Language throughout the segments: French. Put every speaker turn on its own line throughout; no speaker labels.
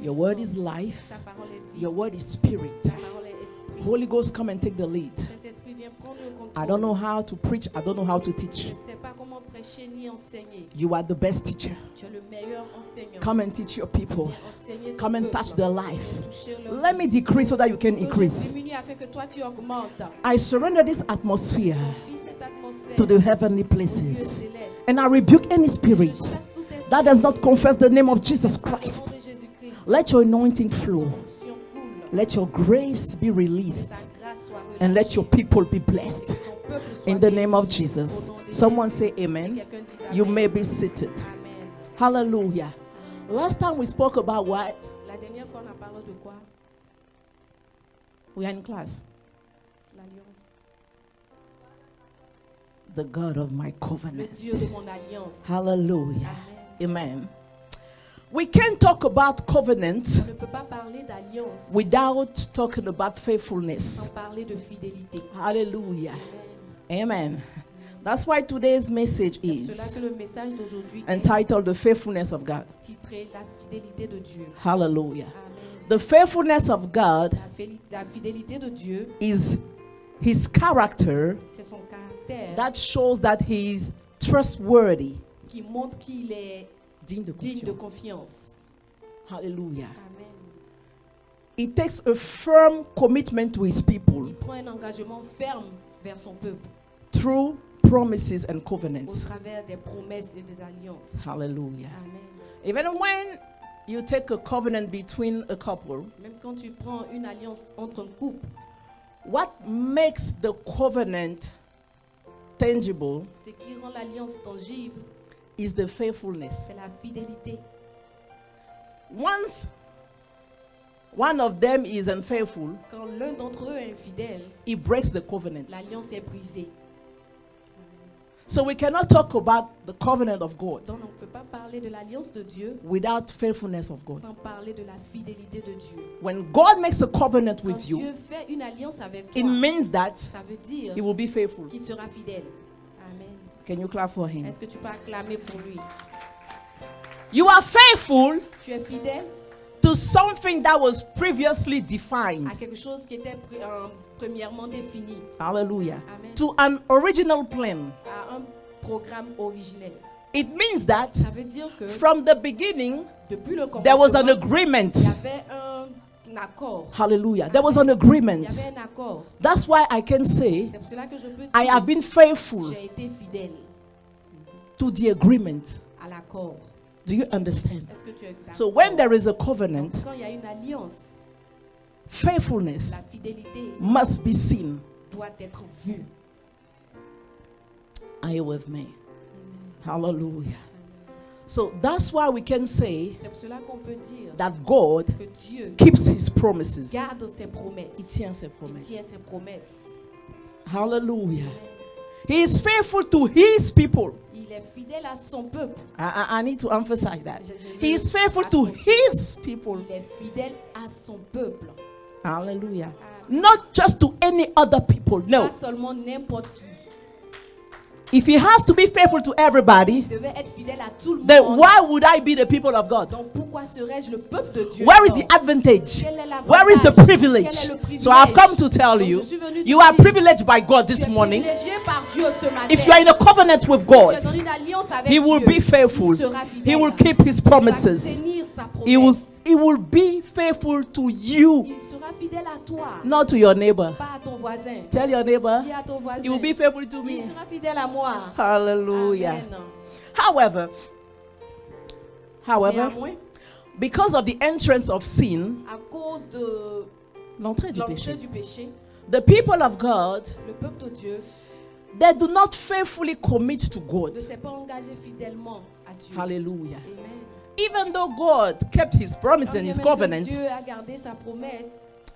Your word is life.
Ta parole est vie.
Your word is spirit.
Ta parole est esprit.
Holy Ghost, come and take the lead.
Saint-Esprit, viens prendre le contrôle.
I don't know how to preach. I don't know how to teach.
Je ne sais pas comment prêcher ni enseigner.
You are the best teacher.
Tu es le meilleur enseignant.
Come and teach your people.
Viens enseigner ton
Come and
peuple.
touch their life.
Toucher leur
Let me decrease so that you can
vie.
increase.
Je diminue afin que toi tu augmentes.
I surrender this atmosphere
Confie cette atmosphère
to the heavenly
au lieu
places.
céleste.
And I rebuke any
Je
spirit
chasse tout esprit
that does not confess the name of Jesus
au nom
Christ.
de Jésus-Christ.
Let your anointing flow.
Onction coule.
Let your grace be released.
Ta grâce soit
And let
relâchée.
your people be blessed.
Que ton peuple soit
In the
béni.
name of
Au
Jesus.
nom de
Someone
Jésus.
say
Et
amen.
quelqu'un dise
You
amen.
may be seated.
Amen.
Hallelujah. Last time we spoke about what?
La dernière fois, on a parlé de quoi?
We are in class.
L'alliance.
The God of my
Le
covenant.
Dieu de mon alliance.
Hallelujah.
Amen.
Amen. We can't talk about covenant
On ne peut pas parler d'alliance
without talking about
sans
faithfulness.
parler de fidélité.
Hallelujah.
Amen.
Amen. That's why today's message
C'est cela
is
que le message d'aujourd'hui est
entitled The Faithfulness of God.
titré La fidélité de Dieu.
Hallelujah.
Amen.
The faithfulness of God
La fidélité de Dieu,
is his character
c'est son caractère
that shows that he is trustworthy.
qui montre qu'il est
Digne de
digne de
confiance.
confiance.
Hallelujah.
Amen.
He takes a firm commitment to his people
Il prend un engagement ferme vers son peuple
through promises and
au
covenants.
travers des promesses et des alliances.
Hallelujah.
Amen.
Even when you take a covenant between a couple,
Même quand tu prends une alliance entre un couple,
what makes the covenant tangible
ce qui rend l'alliance tangible,
is the faithfulness.
c'est la fidélité.
Once one of them is unfaithful,
Quand l'un d'entre eux est infidèle,
he breaks the covenant.
l'alliance est brisée.
So we cannot talk about the covenant of God
Donc on ne peut pas parler de l'alliance de Dieu
without faithfulness of God.
sans parler de la fidélité de Dieu.
When God makes a covenant
Quand
with you,
Dieu fait une alliance avec
it
toi,
means that
ça veut dire
he will be faithful.
qu'il sera fidèle. Amen.
Can you clap for him?
Est-ce que tu peux acclamer pour lui?
You are faithful
Tu es fidèle
to something that was previously defined.
à quelque chose qui était premièrement défini,
Hallelujah.
Amen.
To an original plan.
à un programme originel.
It means that
Ça veut dire que
from the beginning,
depuis le
there was an
commencement,
agreement.
il y avait un accord.
Hallelujah. There was an
Il
agreement.
y avait un accord.
That's why I can say
C'est pour cela que je peux
I
dire
have been faithful
j'ai été fidèle
to the agreement.
à l'accord.
Do you understand?
Est-ce que tu es d'accord?
So when there is a covenant,
Donc, quand il y a une alliance,
faithfulness
la fidélité
must be seen.
doit être vue.
Are you with me? Hallelujah. So that's why we can say
C'est pour cela qu'on peut dire
that God
que Dieu
keeps his promises.
garde ses promesses.
Il tient ses
Il
promesses.
tient ses promesses.
Hallelujah. He is faithful to his people.
Il est fidèle à son peuple.
I need to emphasize that.
Je veux
He is faithful
à
to
son
his people.
Il est fidèle à son peuple.
Hallelujah.
Amen.
Not just to any other people. No.
Pas seulement n'importe qui.
If he has to be faithful to everybody,
Il devait être fidèle à tout le
then
monde.
why would I be the people of God?
Donc pourquoi serais-je le peuple de Dieu?
Where is
alors?
the advantage?
Quel est l'avantage?
Where is the
Quel
privilege?
est le privilège?
So I've come to tell
Donc,
you,
je suis venu te
you are
dire,
privileged by God
tu
this
es
morning.
privilégié par Dieu ce matin.
If you are in a covenant with
Si tu es
God,
dans une alliance avec
he will
Dieu,
be faithful.
il sera
He
fidèle.
will keep his
Il va
promises.
tenir sa
He will
promesse.
be faithful to you,
Il sera fidèle à toi,
not to your neighbor.
pas à ton voisin.
Tell your neighbor,
Dis à ton voisin.
he will be faithful to
Il
me.
sera fidèle à moi.
Hallelujah.
Amen.
However,
Néanmoins,
because of the entrance of sin,
à cause de
l'entrée du
l'entrée
péché,
du péché,
the people of God,
le peuple de Dieu
they do not faithfully commit to God.
ne s'est pas engagé fidèlement à Dieu.
Hallelujah.
Amen.
Even though God kept his promise
Quand
and
bien
his
même que
covenant,
Dieu a gardé sa promesse,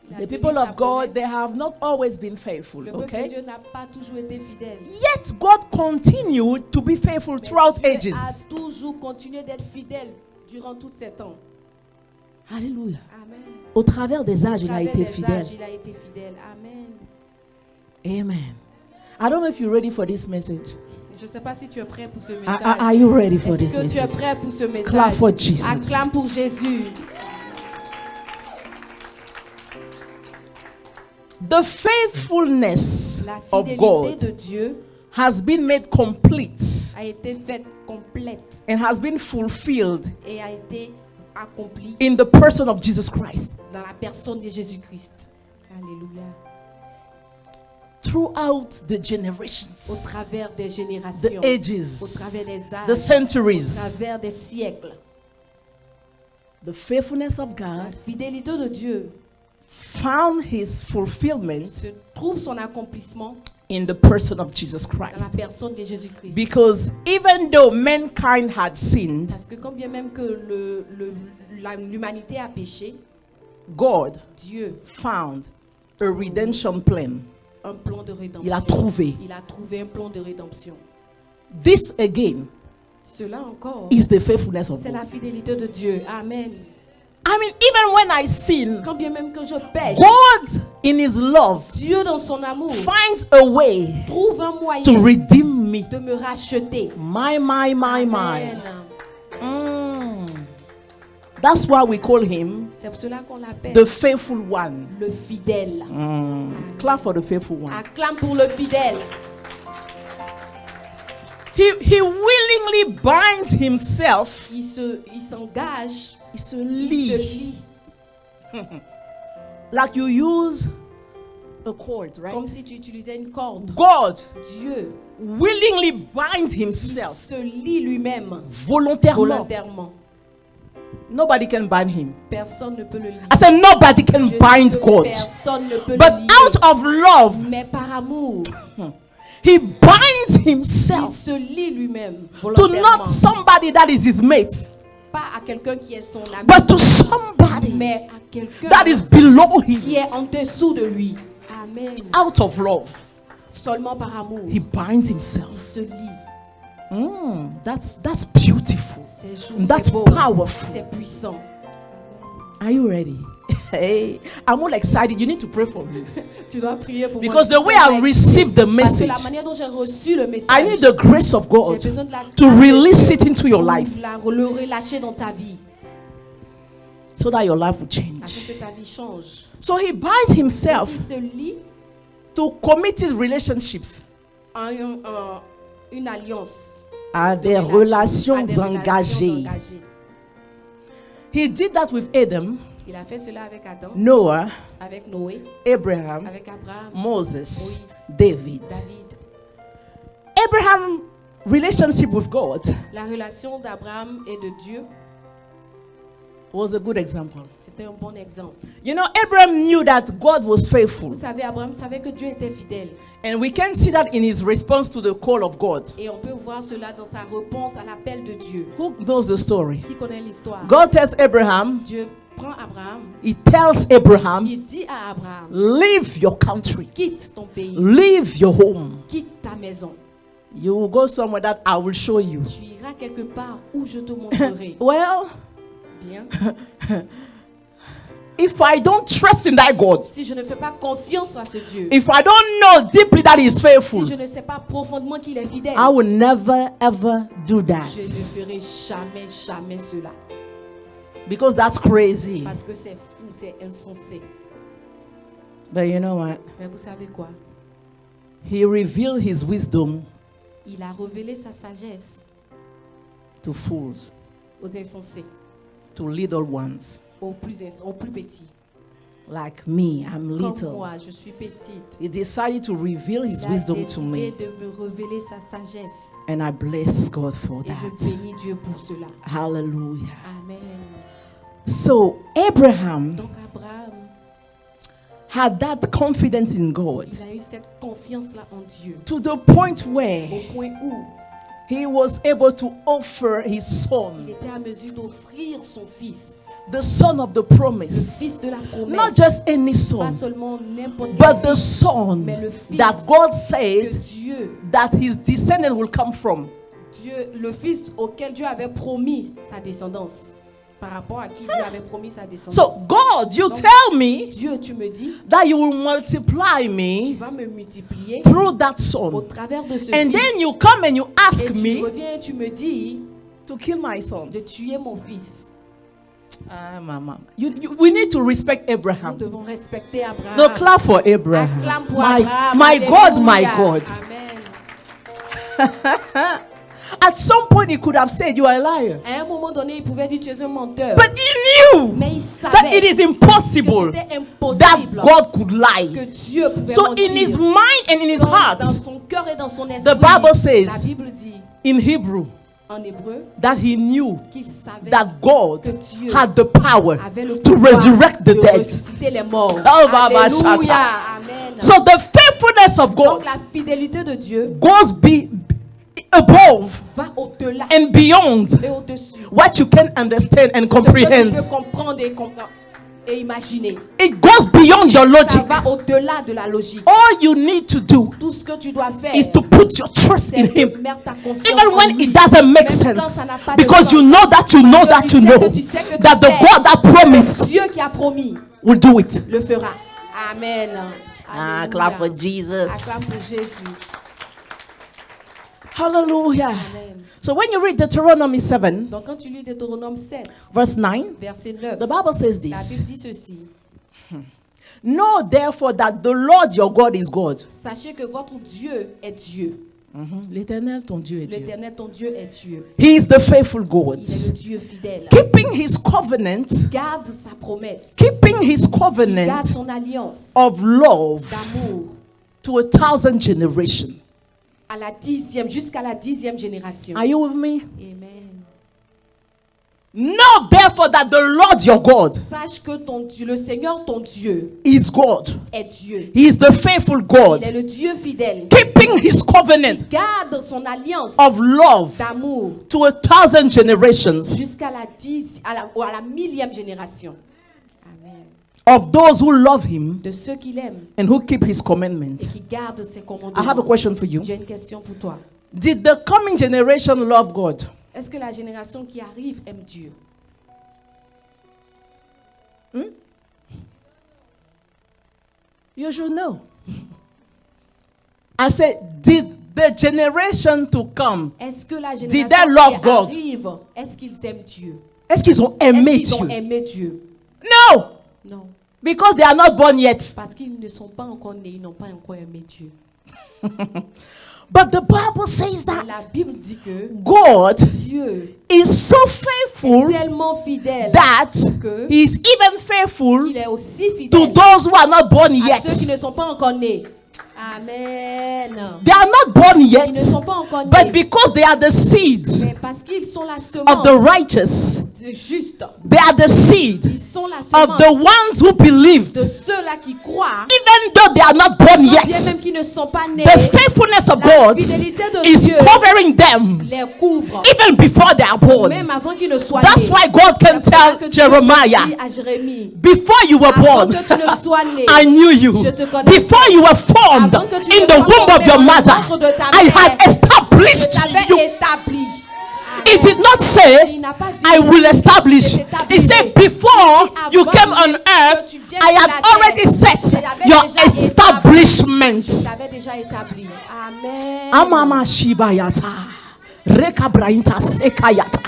il a
the
tenu
people
sa
of God,
promesse.
they have not always been faithful.
Le peuple de
Okay?
Dieu n'a pas toujours été fidèle.
Yet God continued to be faithful
Mais
throughout
Dieu
ages.
a toujours continué d'être fidèle durant tous ces temps.
Hallelujah.
Amen.
Au travers des âges,
Au
il a
travers
été
des
fidèle.
âges, il a été fidèle. Amen.
Amen. I don't know if you're ready for this message.
Je ne sais pas si tu es prêt pour ce message.
Are you ready for this
Est-ce que tu es
message?
prêt pour ce message?
Clap for Jesus.
Acclame pour Jésus.
The faithfulness
La
of
fidélité
God
de Dieu
has been made complete
a été faite complète
and has been fulfilled
et a été accomplie
in the person of Jesus Christ.
dans la personne de Jésus-Christ. Alléluia.
Throughout the
Au
generations,
travers des
the
générations, au
ages,
travers des
the
âges, au
centuries,
travers des siècles,
the faithfulness of
la
God
fidélité de Dieu
found his fulfillment
se trouve son accomplissement
in the person of Jesus
dans la
Christ.
personne de Jésus-Christ.
Because even though mankind had sinned,
Parce que quand bien même que l'humanité a péché,
God
Dieu
found a redemption plan.
a un plan de rédemption.
Il a trouvé.
Il a trouvé un plan de rédemption.
This again
Cela encore,
is the faithfulness of
c'est
God.
la fidélité de Dieu. Amen.
I mean, even when I sin,
Quand bien même que je pêche,
God in his love
Dieu dans son amour
finds a way
trouve un moyen
to redeem me.
de me racheter.
My.
Amen.
That's why we call him
C'est pour cela qu'on l'appelle
the faithful one.
le fidèle.
Clap for the faithful one.
Acclame pour le fidèle.
He willingly binds himself.
Il s'engage,
Il se
il se
lie.
lie,
Like you use a cord, right?
comme si tu utilisais une corde.
God
Dieu,
willingly binds
il
himself
se lie lui-même
volontairement.
volontairement.
Nobody can bind him.
Personne ne peut le lier.
I said nobody can
Je
bind
dis que
God.
personne ne peut
But
le lier.
out of love,
Mais par amour,
he binds
il
himself
se lie lui-même
to
volontairement.
not somebody that is his mate,
Pas à quelqu'un qui est son ami,
but to somebody
mais à quelqu'un
that is below
qui
him.
est en dessous de lui. Amen.
Out of love,
Seulement par amour,
he binds
il
himself.
se lie.
That's beautiful.
C'est joli,
That's
c'est beau,
powerful.
c'est puissant.
Are you ready? Hey, I'm all excited. You need to pray for me.
Tu dois prier pour
Because
moi.
the way I received the
Parce que
message,
la manière dont j'ai reçu le message,
I need the grace of God
j'ai besoin de la
to
grâce de
release
Dieu
it into your
pour
life
le relâcher dans ta vie,
so that your life will
afin
change.
que ta vie change.
So he binds himself
Il se lie
to committed relationships,
à une alliance.
à des
à
relations
des
engagées. He did that with Adam,
Il a fait cela avec Adam,
Noah,
avec Noé,
Abraham,
avec Abraham,
Moses,
Moïse,
David.
David.
Abraham's relationship with God
La relation d'Abraham et de Dieu,
was a good example.
c'était un bon exemple.
You know, Abraham knew that God was faithful.
Vous savez, Abraham savait que Dieu était fidèle.
And we can see that in his response to the call of God.
Et on peut voir cela dans sa réponse à l'appel de Dieu.
Who knows the story?
Qui connaît l'histoire?
God tells Abraham,
Dieu prend Abraham,
he tells Abraham,
il dit à Abraham,
leave your country,
quitte ton pays,
leave your home.
quitte ta maison.
You will go somewhere that I will show you.
Tu iras quelque part où je te montrerai.
Well,
Bien.
if I don't trust in that God,
Si je ne fais pas confiance à ce Dieu,
if I don't know deeply that He is faithful,
si je ne sais pas profondément qu'il est fidèle,
I will never ever do that.
je ne ferai jamais, jamais cela.
Because that's crazy.
Parce que c'est fou, c'est insensé.
But you know what?
Mais vous savez quoi?
He revealed His wisdom
Il a révélé sa sagesse
to fools,
aux insensés,
to little ones.
aux plus petits.
Like me, I'm
Comme
little.
moi, je suis petite.
He decided to reveal His
Il a
wisdom to me.
décidé de me révéler sa sagesse.
And I bless God for
Et je
that.
bénis Dieu pour cela.
Hallelujah.
Amen.
So Abraham
Donc Abraham,
had that confidence in God
il a eu cette confiance-là en Dieu.
to the point
Au
where
point où
he was able to offer his
il
son,
était à mesure d'offrir son fils.
the son of the
Le
promise.
fils de la promesse.
Not just any
Pas
son,
seulement n'importe
but
quel
the
fils,
son
mais le fils
that God
que
said
Dieu,
that his descendant will come from.
le fils auquel Dieu avait promis sa descendance. Par rapport à qui Dieu avait promis sa descendance.
So, God, you
Donc,
tell me
Dieu, tu me dis,
that you will multiply
tu
me
vas me multiplier
through that
au
son.
travers de ce
And
fils.
then you come and you
Et
ask
tu
me
reviens et tu me dis
to kill my son.
de tuer mon fils.
Mama. We need to respect
Nous
Abraham.
devons respecter Abraham.
No, clap for Abraham.
Acclame pour
My,
Abraham.
my God, my
Alléluia.
God.
Amen.
At some point, he could have said, "You are a liar."
À un moment donné, il pouvait dire tu es un menteur.
But he knew
Mais il
that
savait
it is
que
impossible
c'était
that
impossible
God could
que
lie.
Dieu pouvait
So,
mentir.
in his mind and in his
Donc,
heart,
dans son cœur et dans son esprit,
the Bible says,
la Bible dit
in Hebrew,
en hébreu
that he knew
qu'il savait
that God
que Dieu
had the power
avait le
to
pouvoir
resurrect the
de
dead.
ressusciter les morts.
Oh, Baba
Alléluia.
Shata.
Amen.
So, the faithfulness of God
Donc la fidélité de Dieu
goes above
va au-delà
and beyond
et au-dessus.
what you can understand and
Ce que tu
comprehend.
peux comprendre et imaginer.
It goes beyond your
Ça
logic.
va au-delà de la logique.
All you need to do
Tout ce que tu dois faire,
is to put your trust
c'est
in
de
him.
mettre ta confiance
Even
en
when
lui.
it doesn't make
Même quand
sense.
ça n'a pas de
Because
sens.
you know that you know that you know that the God that promised
Dieu qui a promis
will do it.
le fera. Amen. Alléluia.
Clap for Jesus.
Acclame pour Jésus.
Hallelujah.
Amen.
So when you read Deuteronomy 7,
Donc quand tu lis Deutéronome 7,
verse 9,
verset 9,
the Bible says
la
this.
Bible dit ceci.
Know therefore that the Lord your God is God.
Sachez que votre Dieu est Dieu.
L'Éternel, ton Dieu est Dieu.
L'Éternel, ton Dieu est Dieu.
He is the faithful God.
Il est le Dieu fidèle.
Keeping his covenant,
Garde sa promesse.
keeping his
Garde
covenant
son alliance
of love
d'amour
to 1,000 generations.
à la 10e, jusqu'à la 10e génération.
Are you with me?
Amen.
Know therefore that the Lord your God
Sache que ton Dieu, le Seigneur, ton Dieu,
is God.
est Dieu.
He is the faithful
Il
God,
est le Dieu fidèle.
keeping his covenant
Garde son alliance
of love
d'amour
to 1,000 generations
jusqu'à la 1000e génération. Amen.
of those who love him
De ceux qui l'aiment
and who keep his
et
commandments.
qui gardent ses
I have a
commandements.
question for you.
J'ai une question pour toi.
Did the coming generation love God?
Est-ce que la génération qui arrive aime Dieu?
You should know. I said, did the generation to come,
Est-ce que la
Did
génération
they love
qui
God?
arrive, est-ce qu'ils aiment Dieu?
est-ce qu'ils ont
Est-ce
aimé
qu'ils ont
Dieu?
aimé Dieu?
No,
Non.
because they are not born yet.
Parce qu'ils ne sont pas encore nés, ils n'ont pas encore aimé Dieu.
But the Bible says
Mais la
that
Bible dit que
God
Dieu
is so
est
faithful
tellement fidèle
that
que
he is even faithful
il est aussi
to
fidèle
those who are not born
à ceux qui
yet.
ne sont pas encore nés. Amen.
They are not born
Ils
yet,
ne sont pas encore
but
nés.
because they are the seeds
Mais parce qu'ils sont la
of
semence
the righteous,
de juste.
they are the seed
Ils sont la
of
semence
the ones who believed,
de ceux-là qui croient,
even though they are not born
bien
yet.
même qui ne sont pas nés,
The faithfulness of
la
God
fidélité de
is
Dieu
covering them
les couvre.
even before they are born.
Même avant qu'ils ne soient
That's
nés.
why God can
C'est pour ça
tell
que Dieu
Jeremiah,
dit à Jérémie,
before you were
avant
born,
que tu ne sois né,
I knew you.
Je te connaissais.
Before you were formed
Avant que tu
in
ne
the
sois
womb of
formé
your
dans le
mother,
ventre de ta
I
mère,
had
je
established
t'avais
you.
établi.
It did not say,
Il n'a pas dit
I will establish.
je
It
t'établirai.
said, before
Il
you
dit,
came
avant
on
que
earth,
tu viennes
I
sur
had
la terre,
already set
je t'avais
your
déjà établi.
establishment.
Je t'avais déjà établi. Amen.
Amama shibayata. Rekabrainta sekayata.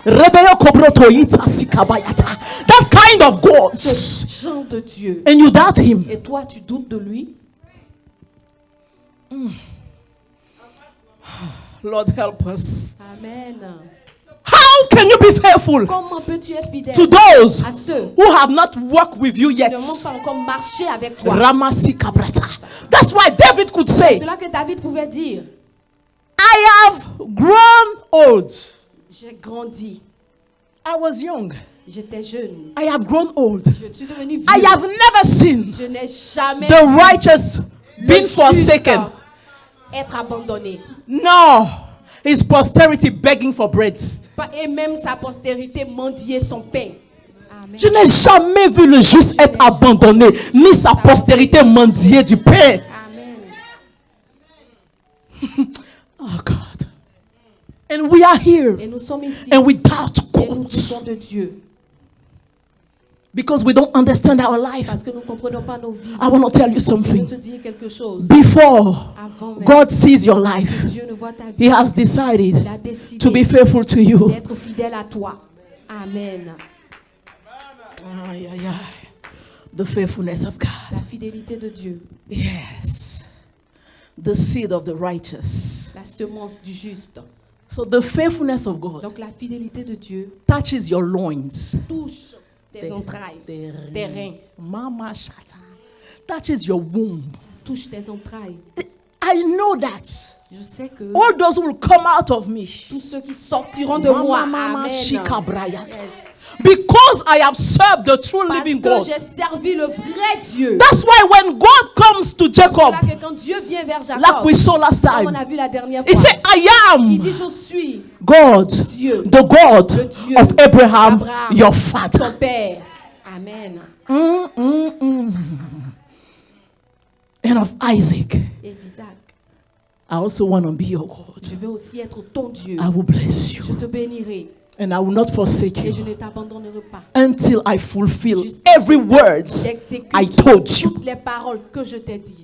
Rebeyo kobrotoita sikabayata. That kind of God.
Ce genre de Dieu.
And you doubt him.
Et toi, tu doutes de lui?
Lord help us.
Amen.
How can you be faithful
Comment peux-tu être fidèle
to those
à ceux
who have not walked with you
qui
yet?
ne vont pas encore marcher avec toi?
Ramasi kabrata. That's why David could
C'est
say,
cela que David pouvait dire.
I have grown old.
J'ai grandi.
I was young.
J'étais jeune.
I have grown old.
Je suis devenu vieux.
I have never seen
Je n'ai jamais
the righteous
vu
being
le
forsaken.
juste être abandonné.
No, his posterity begging for bread.
Et même sa postérité mendier son pain. Amen.
Je n'ai jamais vu le juste être abandonné, ni sa postérité mendier du pain.
Amen.
Oh God. And we are here
Et nous sommes ici.
and we doubt
Et nous
God
doutons de Dieu.
because we don't understand our life.
Parce que nous ne comprenons pas nos vies.
I want to tell you
Je veux
something.
te dire quelque chose.
Before
Avant même
God sees your life,
que Dieu ne voit ta vie,
He has decided
il a décidé
to be faithful to you.
d'être fidèle à toi. Amen.
Ay, ay, ay. The faithfulness of
La
God.
fidélité de Dieu,
Yes. The seed of the righteous.
la semence du juste.
So the faithfulness of God
Donc la fidélité de Dieu
touches your loins.
touche tes entrailles,
Tes
tes reins,
Mama shata. Touches your womb.
touche tes entrailles.
I know that.
Je sais que
All those who will come out of me.
tous ceux qui sortiront de moi,
Mama
amen.
shika brayata.
Yes.
Because I have served the true
Parce
living
que
God.
j'ai servi le vrai Dieu.
That's why when God comes to Jacob,
Voilà que quand Dieu vient vers
like
Jacob,
we saw last
comme on
time,
a vu la dernière
he
fois,
said, I
il dit
am
je suis
God,
Dieu,
the God
le Dieu
of Abraham,
d'Abraham,
your father.
ton père. Amen.
And of Isaac.
Et d'Isaac,
I also want to be your God.
je veux aussi être ton Dieu.
I will bless
Je
you.
te bénirai
And I will not forsake
et je
you
ne t'abandonnerai pas.
until I fulfill
Jusqu'à
every word
j'exécute
I told you.
toutes les paroles que je t'ai dites.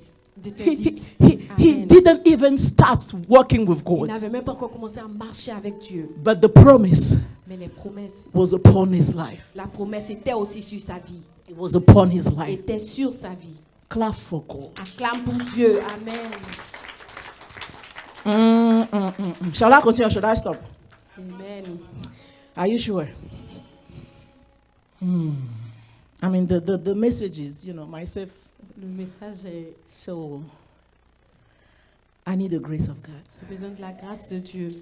He
Amen.
didn't even start working with
Il
God.
n'avait même pas encore commencé à marcher avec Dieu.
But the promise
Mais les promesses,
was upon his life.
la promesse était aussi sur sa vie.
It was upon his life.
Était sur sa vie.
Clap for God.
Acclame pour Dieu. Amen.
Shall I continue or should I stop?
Amen.
Are you sure? I mean, the messages, myself.
Le message est,
So, I need the grace of God.
j'ai besoin de la grâce de Dieu.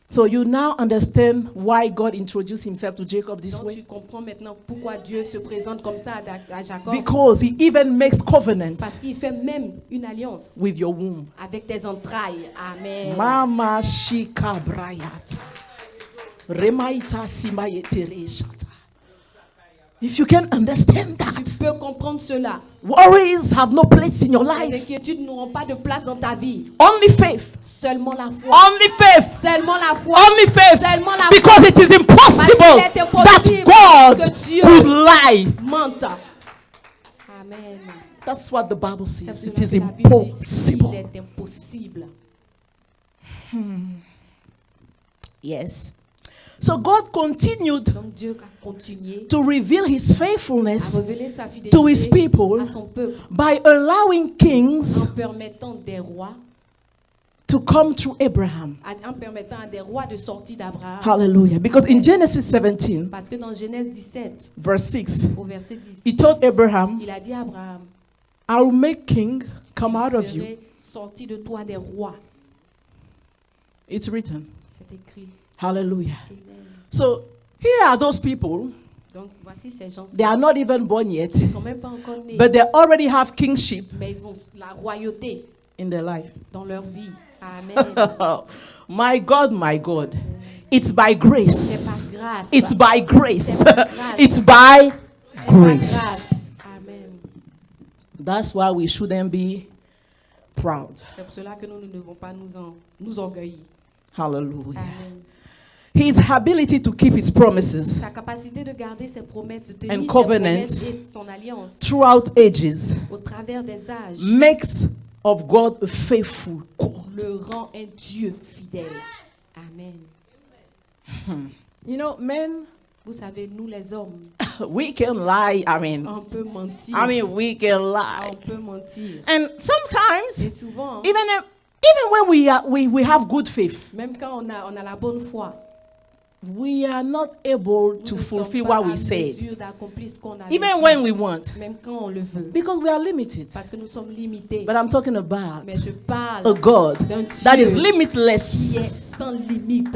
So, you now understand why God introduced himself to Jacob this
Donc tu
way?
comprends maintenant pourquoi Dieu se présente comme ça à Jacob.
Because he even makes covenants
Parce qu'il fait même une alliance
with your womb.
avec tes entrailles. Amen.
Mama shika brayata. Remaita simayete reshata. If you can understand
Tu
that,
peux comprendre cela.
worries have no place in your
Les
life.
inquiétudes n'auront pas de place dans ta vie.
Only faith.
Seulement la foi.
Only faith.
Seulement la foi.
Only faith.
Seulement la
Because it is impossible
Parce qu'il est impossible
that God
que Dieu
could lie.
Mente. Amen.
That's what the Bible
C'est
says.
cela
It is
que la Bible dit.
impossible.
Il est impossible.
Yes. So God continued
Donc Dieu a continué
to reveal his
à
faithfulness
révéler sa
to his
fidélité
people
à son peuple
by allowing
en
kings
permettant des rois,
to come through Abraham.
en permettant à des rois de sortir d'Abraham.
Hallelujah. Because in Genesis 17,
Parce que dans Genèse 17,
verse 6,
au verset 10,
he told Abraham,
il a dit à Abraham,
I will make king come out
je
of you.
ferai sortir de toi des rois.
It's written.
C'est écrit.
Hallelujah.
Amen.
So here are those people.
Donc voici ces gens.
They are not even born yet,
Ils ne sont même pas encore nés,
but they already have kingship
mais ils ont la royauté
in their life.
dans leur vie. Amen.
My God. It's by
C'est
grace.
par grâce.
It's by grace.
C'est par grâce.
It's by
C'est par
grace.
grâce. Amen.
That's why we shouldn't be proud.
C'est pour cela que nous ne devons pas nous orgueillir.
Hallelujah.
Amen.
His ability to keep his promises
Sa capacité de garder ses promesses, de tenir
And
ses
covenants
promesses et son alliance
throughout ages
au travers des âges
makes of God a faithful God.
le rend un Dieu fidèle. Amen.
You know, men,
Vous savez, nous les hommes,
we can lie.
on peut mentir.
We can
On
lie.
peut mentir.
And sometimes,
Et souvent,
even when we have good faith,
même quand on a la bonne foi,
we are not able
nous
to
ne sommes
fulfill
pas
what we
en
said,
mesure d'accomplir ce qu'on a
even
dit,
when we want,
même quand on le veut.
because we are limited.
Parce que nous sommes limités.
But I'm talking about
Mais je parle
a God
d'un
that is
Dieu qui
limitless,
est sans limite.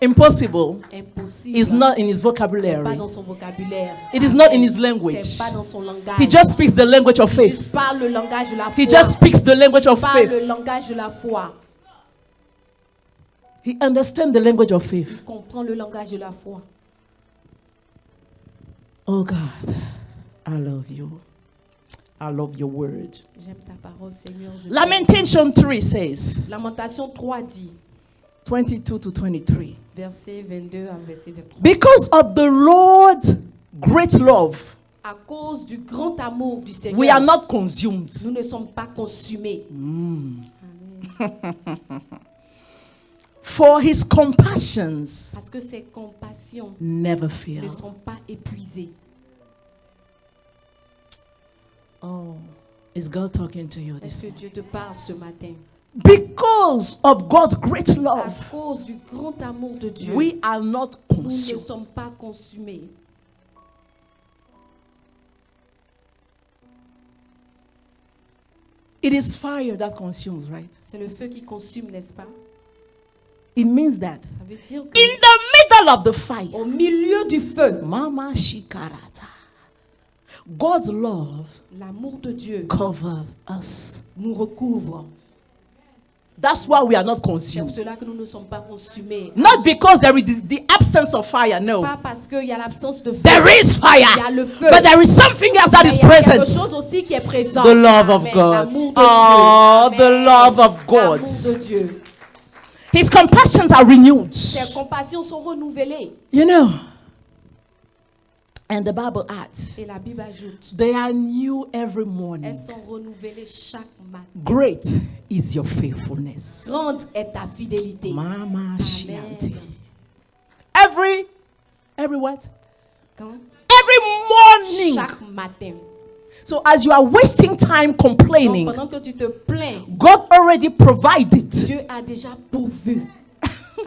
impossible,
Impossible.
is not in his
C'est pas
vocabulary.
dans son vocabulaire.
It is not in his
C'est
language.
pas dans son langage.
He just speaks the language of
Il
faith.
juste parle le langage de la foi.
He just speaks the language of
parle
faith.
le langage de la foi.
He understands the language of faith.
Il comprend le langage de la foi.
Oh God, I love you. I love your word.
J'aime ta parole, Seigneur. Je t'aime.
Lamentation 3 says,
Lamentation 3 dit,
22 to 23.
verset 22 à verset 23.
Because of the Lord's great love,
À cause du grand amour du Seigneur,
we are not consumed.
nous ne sommes pas consumés.
For his compassions
Parce que ses compassions
never
ne
fail.
sont pas épuisées.
Is God talking to you this
Est-ce que
morning?
Dieu te parle ce matin?
Because of God's great
À
love,
cause du grand amour de Dieu,
we are not
nous ne
consumed.
sommes pas consumés.
It is fire that consumes, right?
C'est le feu qui consume, n'est-ce pas?
It means that
Ça veut dire
in
que
the middle of the fire,
au milieu du feu,
Mama Shikarata, God's love
l'amour de Dieu
covers us.
nous recouvre.
That's why we are not
C'est pour
consumed.
cela que nous ne sommes pas consumés.
Not because there is the absence of fire, no.
Pas parce qu'il y a l'absence de feu.
There is
Il y a
fire.
le feu.
But there is something else that
Mais
is
il y a quelque
present.
chose aussi qui est présent.
The love of
Amen.
God.
L'amour de
Oh,
Dieu.
the
Amen.
love of God.
L'amour de Dieu.
His compassions are renewed.
Ses compassions sont renouvelées.
You know. And the Bible adds,
Et la Bible ajoute,
they are new every morning.
elles sont renouvelées chaque matin.
Great is your faithfulness.
Grande est ta fidélité.
Mama Shianti.
Amen.
Every what?
Quand?
Every morning.
Chaque matin.
So as you are wasting time
Donc,
complaining,
pendant que tu te plains,
God already provided
Dieu a déjà pourvu.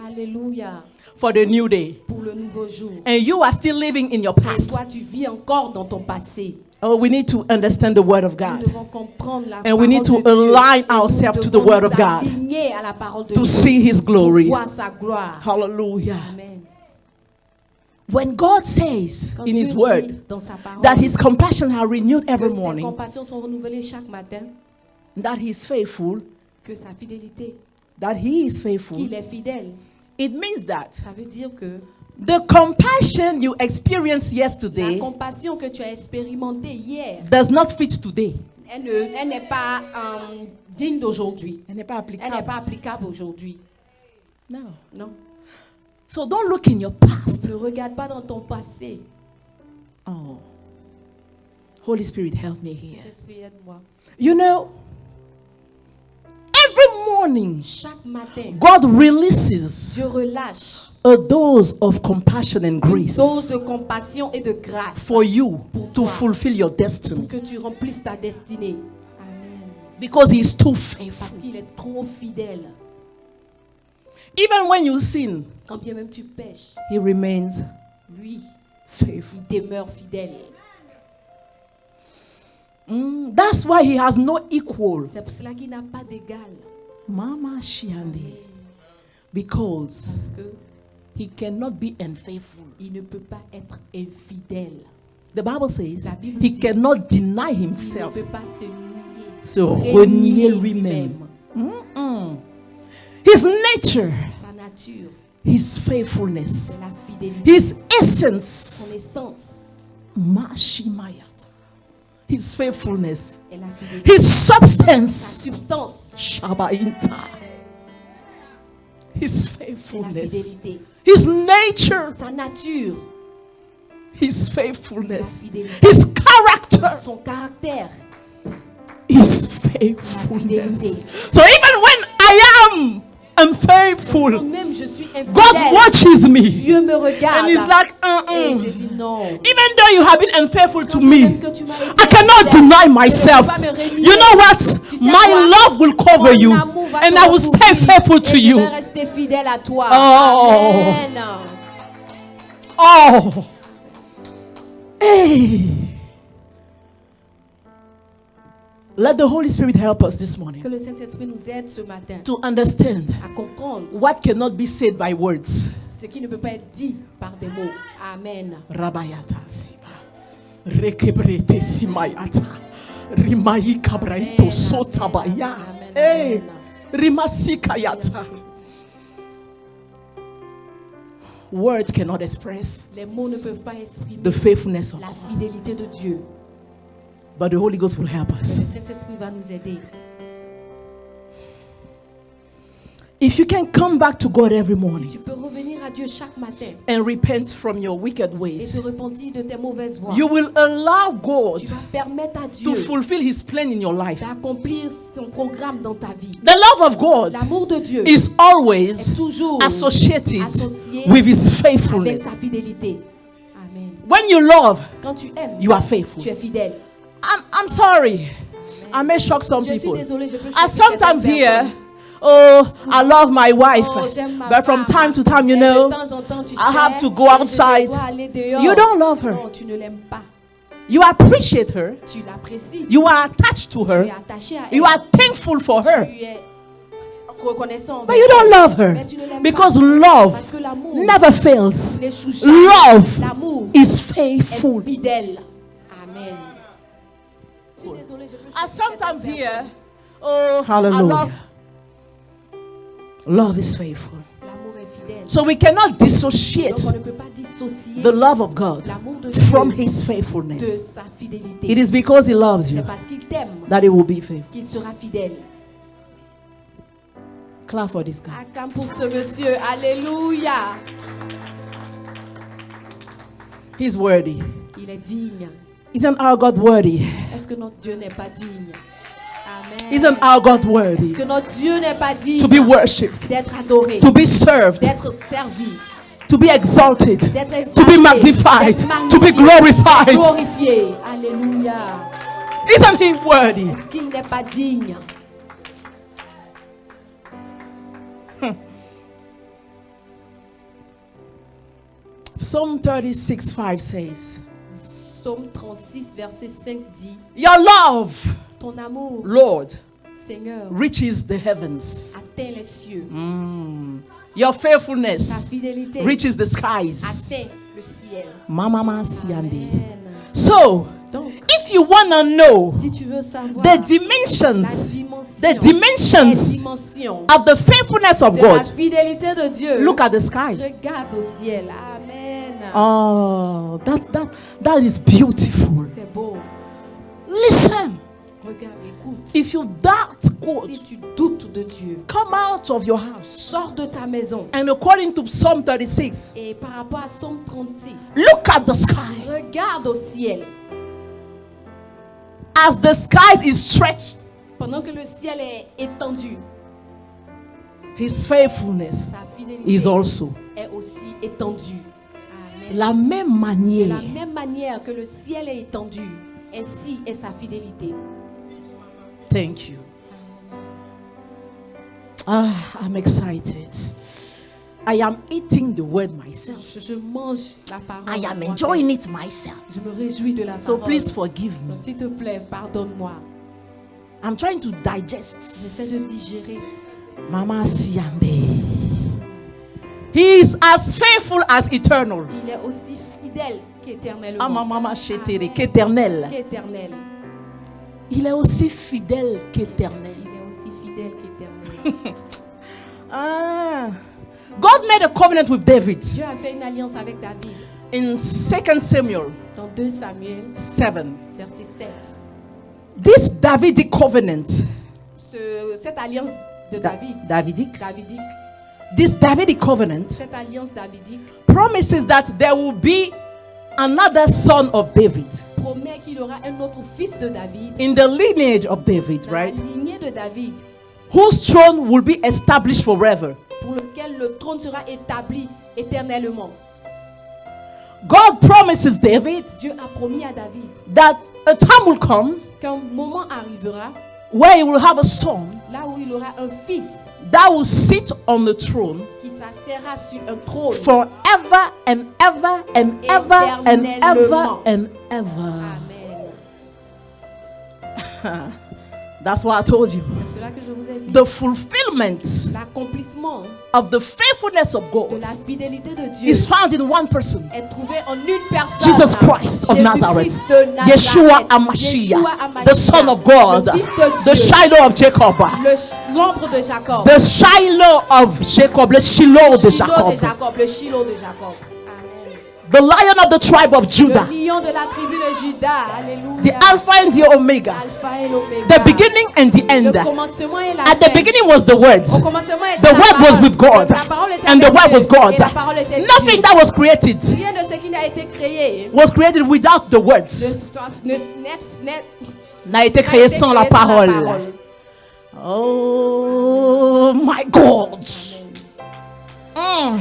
Alléluia.
for the new day.
Pour le nouveau jour.
And you are still living in your
Et
past.
toi, tu vis encore dans ton passé.
Oh, we need to understand the word of
Nous
God
devons comprendre la
And
parole
we need
de
to
Dieu.
align
Et nous
ourselves to the
devons
word of
nous
God
aligner à la parole de
to
Dieu
see His
pour
glory.
voir sa gloire.
Hallelujah.
Amen.
When God says
Quand
in
Dieu
His
dit
word
dans sa parole
that His compassion are renewed
que
every
ses
morning,
compassions sont renouvelées chaque matin,
that He is faithful,
que sa fidélité,
that He is faithful,
qu'il est fidèle,
it means that
ça veut dire que
the compassion you experienced
la
yesterday
compassion que tu as expérimentée hier,
does not fit today.
elle n'est pas digne d'aujourd'hui.
Elle n'est pas
Elle n'est
applicable.
pas applicable aujourd'hui.
No.
Non.
So don't look in your past.
Ne regarde pas dans ton passé.
Oh. Holy Spirit, help me here.
Saint-Esprit, aide-moi.
You know, every morning,
Chaque matin,
God releases
Dieu relâche
a dose of compassion and
une
grace
dose de compassion et de grâce
for you
Pour
to
toi.
fulfill your
pour
destiny
que tu remplisses ta destinée. Amen.
because He is too
Parce
faithful.
qu'il est trop fidèle.
Even when you sin,
Quand bien même tu pêches,
He remains
lui,
faithful.
il demeure fidèle.
That's why He has no equal.
C'est pour cela qu'il n'a pas d'égal.
Mama Shiande. Because
Parce que
He cannot be unfaithful.
il ne peut pas être infidèle.
The Bible says
La Bible
He
dit-
cannot deny
Il ne
Himself,
peut pas se nier.
se renier lui-même. His nature,
Sa nature,
His faithfulness,
c'est la fidélité.
His
Son
essence,
essence
Mashimayat. His faithfulness,
est la fidélité.
His
Sa
substance,
substance,
Shabainta. His
c'est la
faithfulness,
fidélité.
His nature,
Sa nature,
His
la
faithfulness,
fidélité.
His character,
Son caractère,
His faithfulness.
fidélité.
So even when I am unfaithful,
Même je suis infidèle.
God watches me.
Dieu me regarde.
And He's like,
Et il s'est dit non.
Even though you have been unfaithful to
Même
me,
que tu m'as été
I cannot
infidèle,
deny
je ne
myself.
peux pas me renier.
You know what?
Tu sais
My
quoi?
love will cover
Mon
you,
amour va
and
te
I will stay
recouvrir,
faithful to
et je
you.
vais rester fidèle à toi.
Oh.
Amen.
Oh, hey. Let the Holy Spirit help us this morning
Que le Saint-Esprit nous aide ce matin
to understand
à comprendre
what cannot be said by words.
ce qui ne peut pas être dit par des mots. Amen.
Rabayata siba. Rekebrete simayata. Rimai kabraito
Amen.
sotabaya.
Amen.
Hey.
Amen.
Rimasikayata. Words cannot express
Les mots ne peuvent pas exprimer
the faithfulness of
la
God,
fidélité de Dieu.
but the Holy Ghost will help
Mais
us.
le Saint-Esprit va nous aider.
If you can come back to God every
Si
morning
tu peux revenir à Dieu chaque matin
and repent from your wicked
et
ways,
te repentir de tes mauvaises voies,
you will allow God
tu vas permettre à
to
Dieu
fulfill His plan in your life.
d'accomplir son programme dans ta vie.
The love of God
L'amour de Dieu
is
est
always
toujours
associated
associé
with His
avec
faithfulness.
sa fidélité. Amen.
When you love,
Quand tu aimes,
you are faithful.
tu es fidèle.
I'm sorry. I may shock some
Je suis
people.
désolée, je peux
I
choquer
sometimes
certaines
hear,
personnes.
oh, I love my wife.
Oh, j'aime ma
But from
femme.
time to time, you
Mais de
know,
temps en temps, tu
I have
sais,
to go outside.
je dois aller dehors.
You don't love her.
Non, tu ne l'aimes pas.
You appreciate her.
Tu l'apprécies.
You are attached to
Tu es
her.
attaché à elle.
You are thankful for her.
Tu es reconnaissant
But
envers
you don't
elle.
love her.
Mais tu ne l'aimes
Because
pas.
love
Parce que l'amour
never fails.
n'échoue jamais.
Love
L'amour
is
est
faithful.
fidèle. Amen. Je suis désolée, je peux
I
choquer
sometimes
certaines
hear,
personnes.
oh,
Hallelujah.
Love is faithful.
L'amour est fidèle.
So we cannot dissociate
Donc on ne peut pas dissocier
the love of God
l'amour de
from
Dieu
His
de
faithfulness.
sa fidélité.
It is because He loves you
C'est parce qu'il t'aime
that He will be faithful.
qu'il sera fidèle.
Clap for this guy.
Acclame pour ce monsieur. Alléluia.
He's worthy.
Il est digne.
Isn't our God worthy?
Est-ce que notre Dieu n'est pas digne? Amen.
Isn't our God
Est-ce
worthy
que notre Dieu n'est pas digne
to be worshipped,
d'être adoré,
to be served,
d'être servi,
to be exalted,
d'être exalté,
to be magnified,
d'être
to be
magnifié,
glorified?
glorifié? Alléluia.
Isn't He worthy?
Est-ce qu'il n'est pas digne?
Psalm 36:5 says,
Psaume 36, verset 5 dit,
Your love,
ton amour,
Lord,
Seigneur,
reaches the heavens.
atteint les cieux.
Your
Ta
faithfulness
fidélité
reaches the skies.
atteint le ciel.
Mama Siande.
Amen.
So,
Donc,
if you want to know
si tu veux savoir
the
la
dimensions
dimension,
dimensions of the faithfulness of
de la
God,
fidélité de Dieu,
look at the sky.
regarde au ciel. Amen.
Oh, that is beautiful.
C'est beau.
Listen,
Regarde, écoute.
if you doubt God,
Si tu doutes de Dieu,
come out of your house.
sors de ta maison.
And according to Psalm 36,
Et par rapport à Psaume 36,
look at the sky.
regarde au ciel.
As the sky is stretched,
Pendant que le ciel est étendu,
His faithfulness
sa fidélité
is also.
est aussi étendue. Amen.
La même
De
manière.
la même manière que le ciel est étendu, ainsi est sa fidélité.
Thank you. I'm excited. I am eating the word myself.
Je mange la parole.
I am
moi-même.
enjoying it myself.
Je me réjouis de la
So
parole.
please forgive me.
Donc, s'il te plaît, pardonne-moi.
I'm trying to digest.
J'essaie de digérer.
Mama Siambe. He is as faithful as eternal.
Il est aussi fidèle qu'éternellement.
Ah, mama shetere,
Amen.
qu'éternel.
Qu'éternel.
Il est aussi fidèle qu'éternel.
Il est aussi fidèle qu'éternel.
Ah. God made a covenant with David
Dieu a fait une alliance avec David.
in 2 Samuel
Dans 2 Samuel,
7.
verset 7.
This Davidic covenant,
Cette alliance de David,
Davidic,
davidique,
this Davidic covenant
cette alliance davidique
promises that there will be another son of David
promet qu'il y aura un autre fils de David,
in the lineage of David,
dans
right?
la lignée de David,
Whose throne will be established forever.
pour lequel le trône sera établi éternellement.
God promises David
Dieu a promis à David
that a time will come
qu'un moment arrivera
where he will have a son
là où il aura un fils
that will sit on the throne
qui s'assera sur un trône
forever and ever and ever and ever and ever.
Amen.
That's why I told you.
C'est cela que je vous ai dit.
The fulfillment
L'accomplissement
of the faithfulness of
de
God
la fidélité de Dieu
is found in one person,
est trouvé en une personne.
Jesus Christ of
Jésus-Christ
Nazareth.
de Nazareth.
Yeshua
Yeshua
HaMashiach,
HaMashiach,
the Son of God,
le Fils de
the
Dieu,
Shiloh of Jacob,
l'ombre de Jacob,
the Shiloh of Jacob, the Shiloh de
le
Jacob,
le Shiloh de Jacob. Amen.
the Lion of the tribe of Judah,
Le lion de la tribu de Juda. Alléluia.
the Alpha and the Omega,
Alpha et l'Oméga.
the beginning and the end.
Le commencement et la
At the
fin.
beginning was the Word.
Au commencement était
The
la
Word was
parole.
with God,
La parole était
and the
avec
Word
Dieu.
was God.
Et la parole était
Nothing
Dieu.
that was created
Rien de ce qui n'a été créé
was created without the words. N'a été
n'a
créé
été
sans la
créé sans
parole. Oh my God. Mm.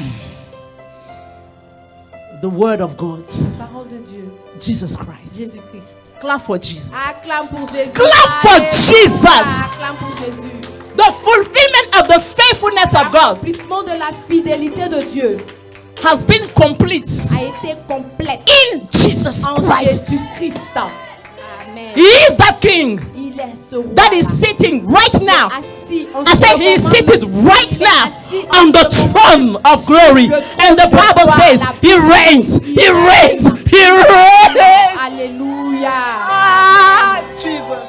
The Word of God,
La parole de Dieu,
Jesus Christ.
Jésus-Christ.
Clap for Jesus.
Acclame pour Jésus.
Clap for
Alléluia.
Jesus.
Acclame pour Jésus.
The fulfillment of the faithfulness of God
L'accomplissement de la fidélité de Dieu
has been complete
a été complète
in Jesus
en
Christ.
Jésus-Christ. Amen.
He is that king
Il est ce roi
that is sitting right now.
assis en
I
ce
said he is
moment.
seated right now on the throne of glory. And the Bible says he reigns. He reigns. He reigns.
Alléluia.
Ah, Jesus.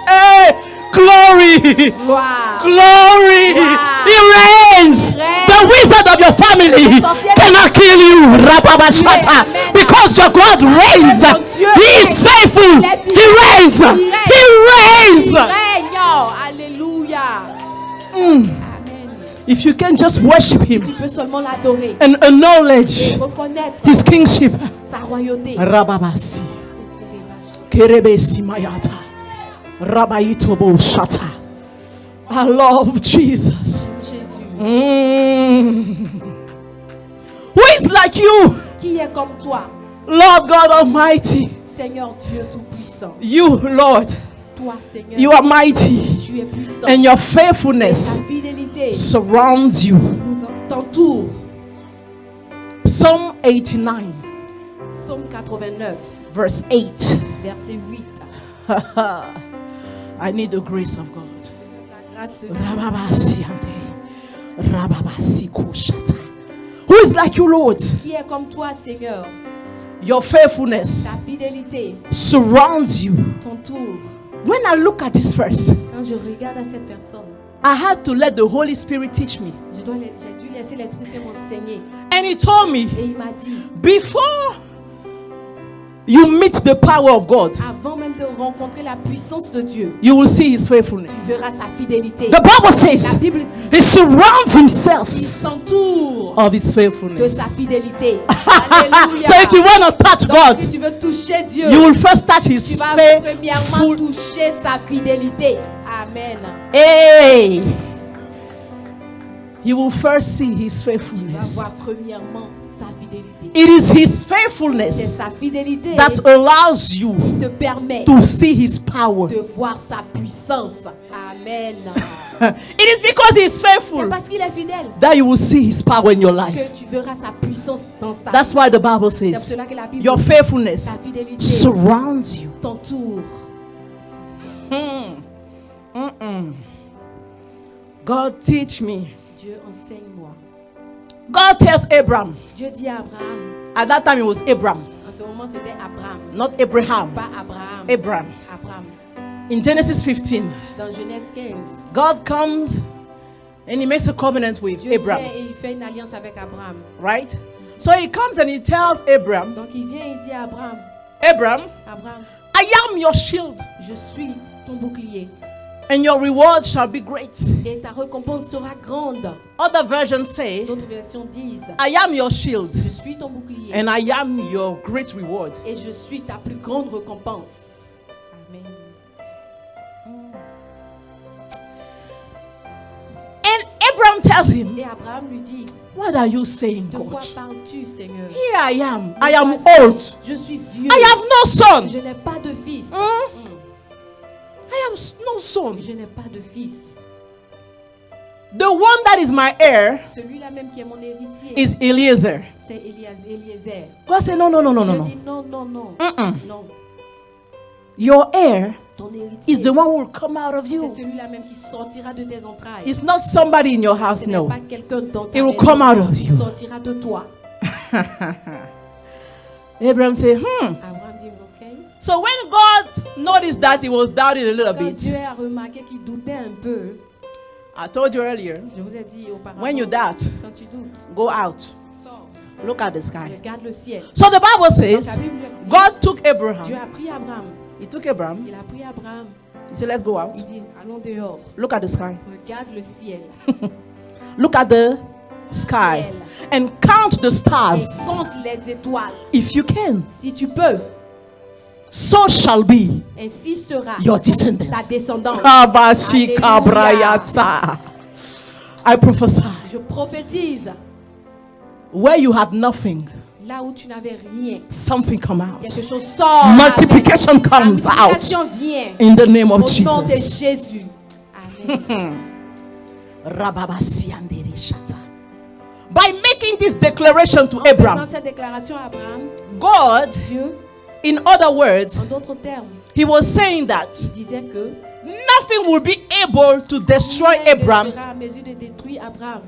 Hey, glory.
Gloire.
Glory. He reigns. The wizard of your family cannot kill you. Rababashata. Because your God reigns. He is faithful. He reigns. He reigns.
Il règne. Alléluia. Amen.
If you can just worship him
Tu peux seulement l'adorer.
and acknowledge
Reconnaître
his kingship.
sa royauté.
Rababasi. Kerebesi mayata. Rabaitobo shata. I love Jesus.
Jésus.
Who is like you,
Qui est comme toi,
Lord God Almighty?
Seigneur Dieu Tout-Puissant.
You, Lord,
Toi, Seigneur,
you are mighty,
tu es puissant.
and your
Ta
faithfulness
fidélité
surrounds you.
nous entoure.
Psalm 89,
Psaume 89,
verse 8.
verset 8.
I need the grace of God.
La grâce de Dieu.
Rababasiante. Rababasikushata. Who is like you, Lord?
Qui est comme toi, Seigneur?
Your faithfulness
Ta fidélité
surrounds you.
t'entoure.
When I look at this verse,
Quand je regarde à cette personne,
I had to let the Holy Spirit teach me.
j'ai dû laisser l'Esprit Saint m'enseigner.
And he told me,
Et il m'a dit,
before you meet the power of God,
avant même de rencontrer la puissance de Dieu,
you will see his faithfulness.
tu verras sa fidélité.
The Bible
La
says
Bible dit,
he surrounds himself
il s'entoure
of his
de
faithfulness.
sa fidélité. Alléluia.
So if you want to touch
Donc,
God,
si tu veux toucher Dieu,
you will first touch
tu
his
vas premièrement
faithful.
toucher sa fidélité. Amen.
Hey, you will first see his
Tu vas
faithfulness.
voir premièrement sa fidélité.
It is his
C'est
faithfulness
sa fidélité
that allows you
qui te permet
to see his power.
de voir sa puissance. Amen.
It is because he is
C'est
faithful
parce qu'il est fidèle
that you will see his power in your life.
que tu verras sa puissance dans sa
That's
vie.
why the Bible
C'est pour
says
cela que la Bible
your
dit,
faithfulness
ta fidélité
surrounds you.
t'entoure.
God teach me.
Dieu enseigne-moi.
God tells Abraham.
Dieu dit à Abraham,
At that time it was Abraham,
en ce moment c'était Abraham,
not Abraham.
pas Abraham.
Abraham.
Abraham.
In Genesis 15,
Dans Genèse 15,
God comes and he makes a covenant with
Dieu vient
Abraham,
et il fait une alliance avec Abraham.
right? So he comes and he tells Abraham,
Donc il vient et il dit à Abraham,
Abraham,
Abraham,
I am your shield
je suis ton bouclier
and your reward shall be great.
et ta récompense sera grande.
Other versions say,
D'autres versions disent,
I am your shield
je suis ton bouclier
and I am your great reward.
et je suis ta plus grande récompense. Amen.
And Abraham tells him,
Et Abraham lui dit,
what are you saying,
de quoi
God?
parles-tu, Seigneur?
Here I am. I am
Voici,
old.
Je suis vieux.
I have no son.
Je n'ai pas de fils.
I have no son.
Je n'ai pas de fils.
The one that is my heir
Celui-là même qui est mon héritier,
is Eliezer.
c'est Eliezer.
God said, no, no, no, no, no,
Dieu
no.
dit non, non, non. Non.
Your heir
Ton héritier,
is the one who will come out of
c'est
you.
celui-là même qui sortira de tes entrailles.
It's not somebody in your house,
Ce n'est
no.
pas quelqu'un dans ta
It will
maison
come out of
qui
you.
sortira de toi.
Abraham said,
Abraham dit, ok.
So when God noticed that, he was doubting a little
Quand Dieu
bit.
a remarqué qu'il doutait un peu,
I told you earlier,
je vous ai dit auparavant,
when you doubt,
quand tu doutes,
go out.
sors,
Look at the sky.
regarde le ciel.
So the Bible
Donc la
says,
Bible dit,
God took
Dieu
Abraham.
a pris Abraham.
He took Abraham.
Il a pris Abraham.
He said, let's go out.
Il dit, allons dehors.
Look at the sky.
Regarde le ciel.
Look at the sky. And count the
Et
stars
compte les étoiles.
if you can.
Si tu peux,
So shall be
ainsi sera
your descendants.
ta descendance.
Kabashika
Alléluia.
brayata. I prophesy.
Je prophétise
Where you had nothing,
Là où tu n'avais rien,
something come out.
quelque chose sort.
Multiplication
Amen.
comes
La
out
multiplication vient
in the name of
au nom de
Jesus.
Jésus. Amen.
By making this declaration to
En faisant
Abraham,
cette déclaration à Abraham,
God,
Dieu,
in other words,
en d'autres termes,
he was saying that
il disait que
nothing will be able to destroy
rien ne
Abraham
sera à mesure de détruire Abraham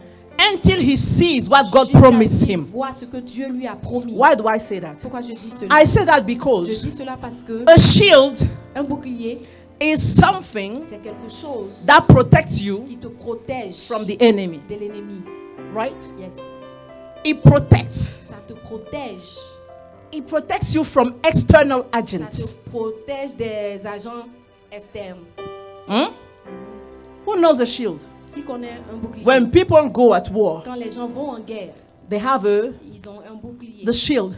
until he sees what God
jusqu'à
promised
ce qu'il
him.
voit ce que Dieu lui a promis.
Why do I say that?
Pourquoi je dis cela?
I say that
Je
because
dis cela parce que
a shield
un bouclier,
is something
c'est quelque chose
that protects you
qui te protège
from the enemy,
de l'ennemi.
right?
Yes.
It protects.
Ça te protège.
It protects you from external
Ça
agents.
te protège des agents externes.
Hmm? Who knows a shield?
Qui connaît un bouclier?
When people go at war,
Quand les gens vont en guerre,
they have
ils ont un bouclier.
the shield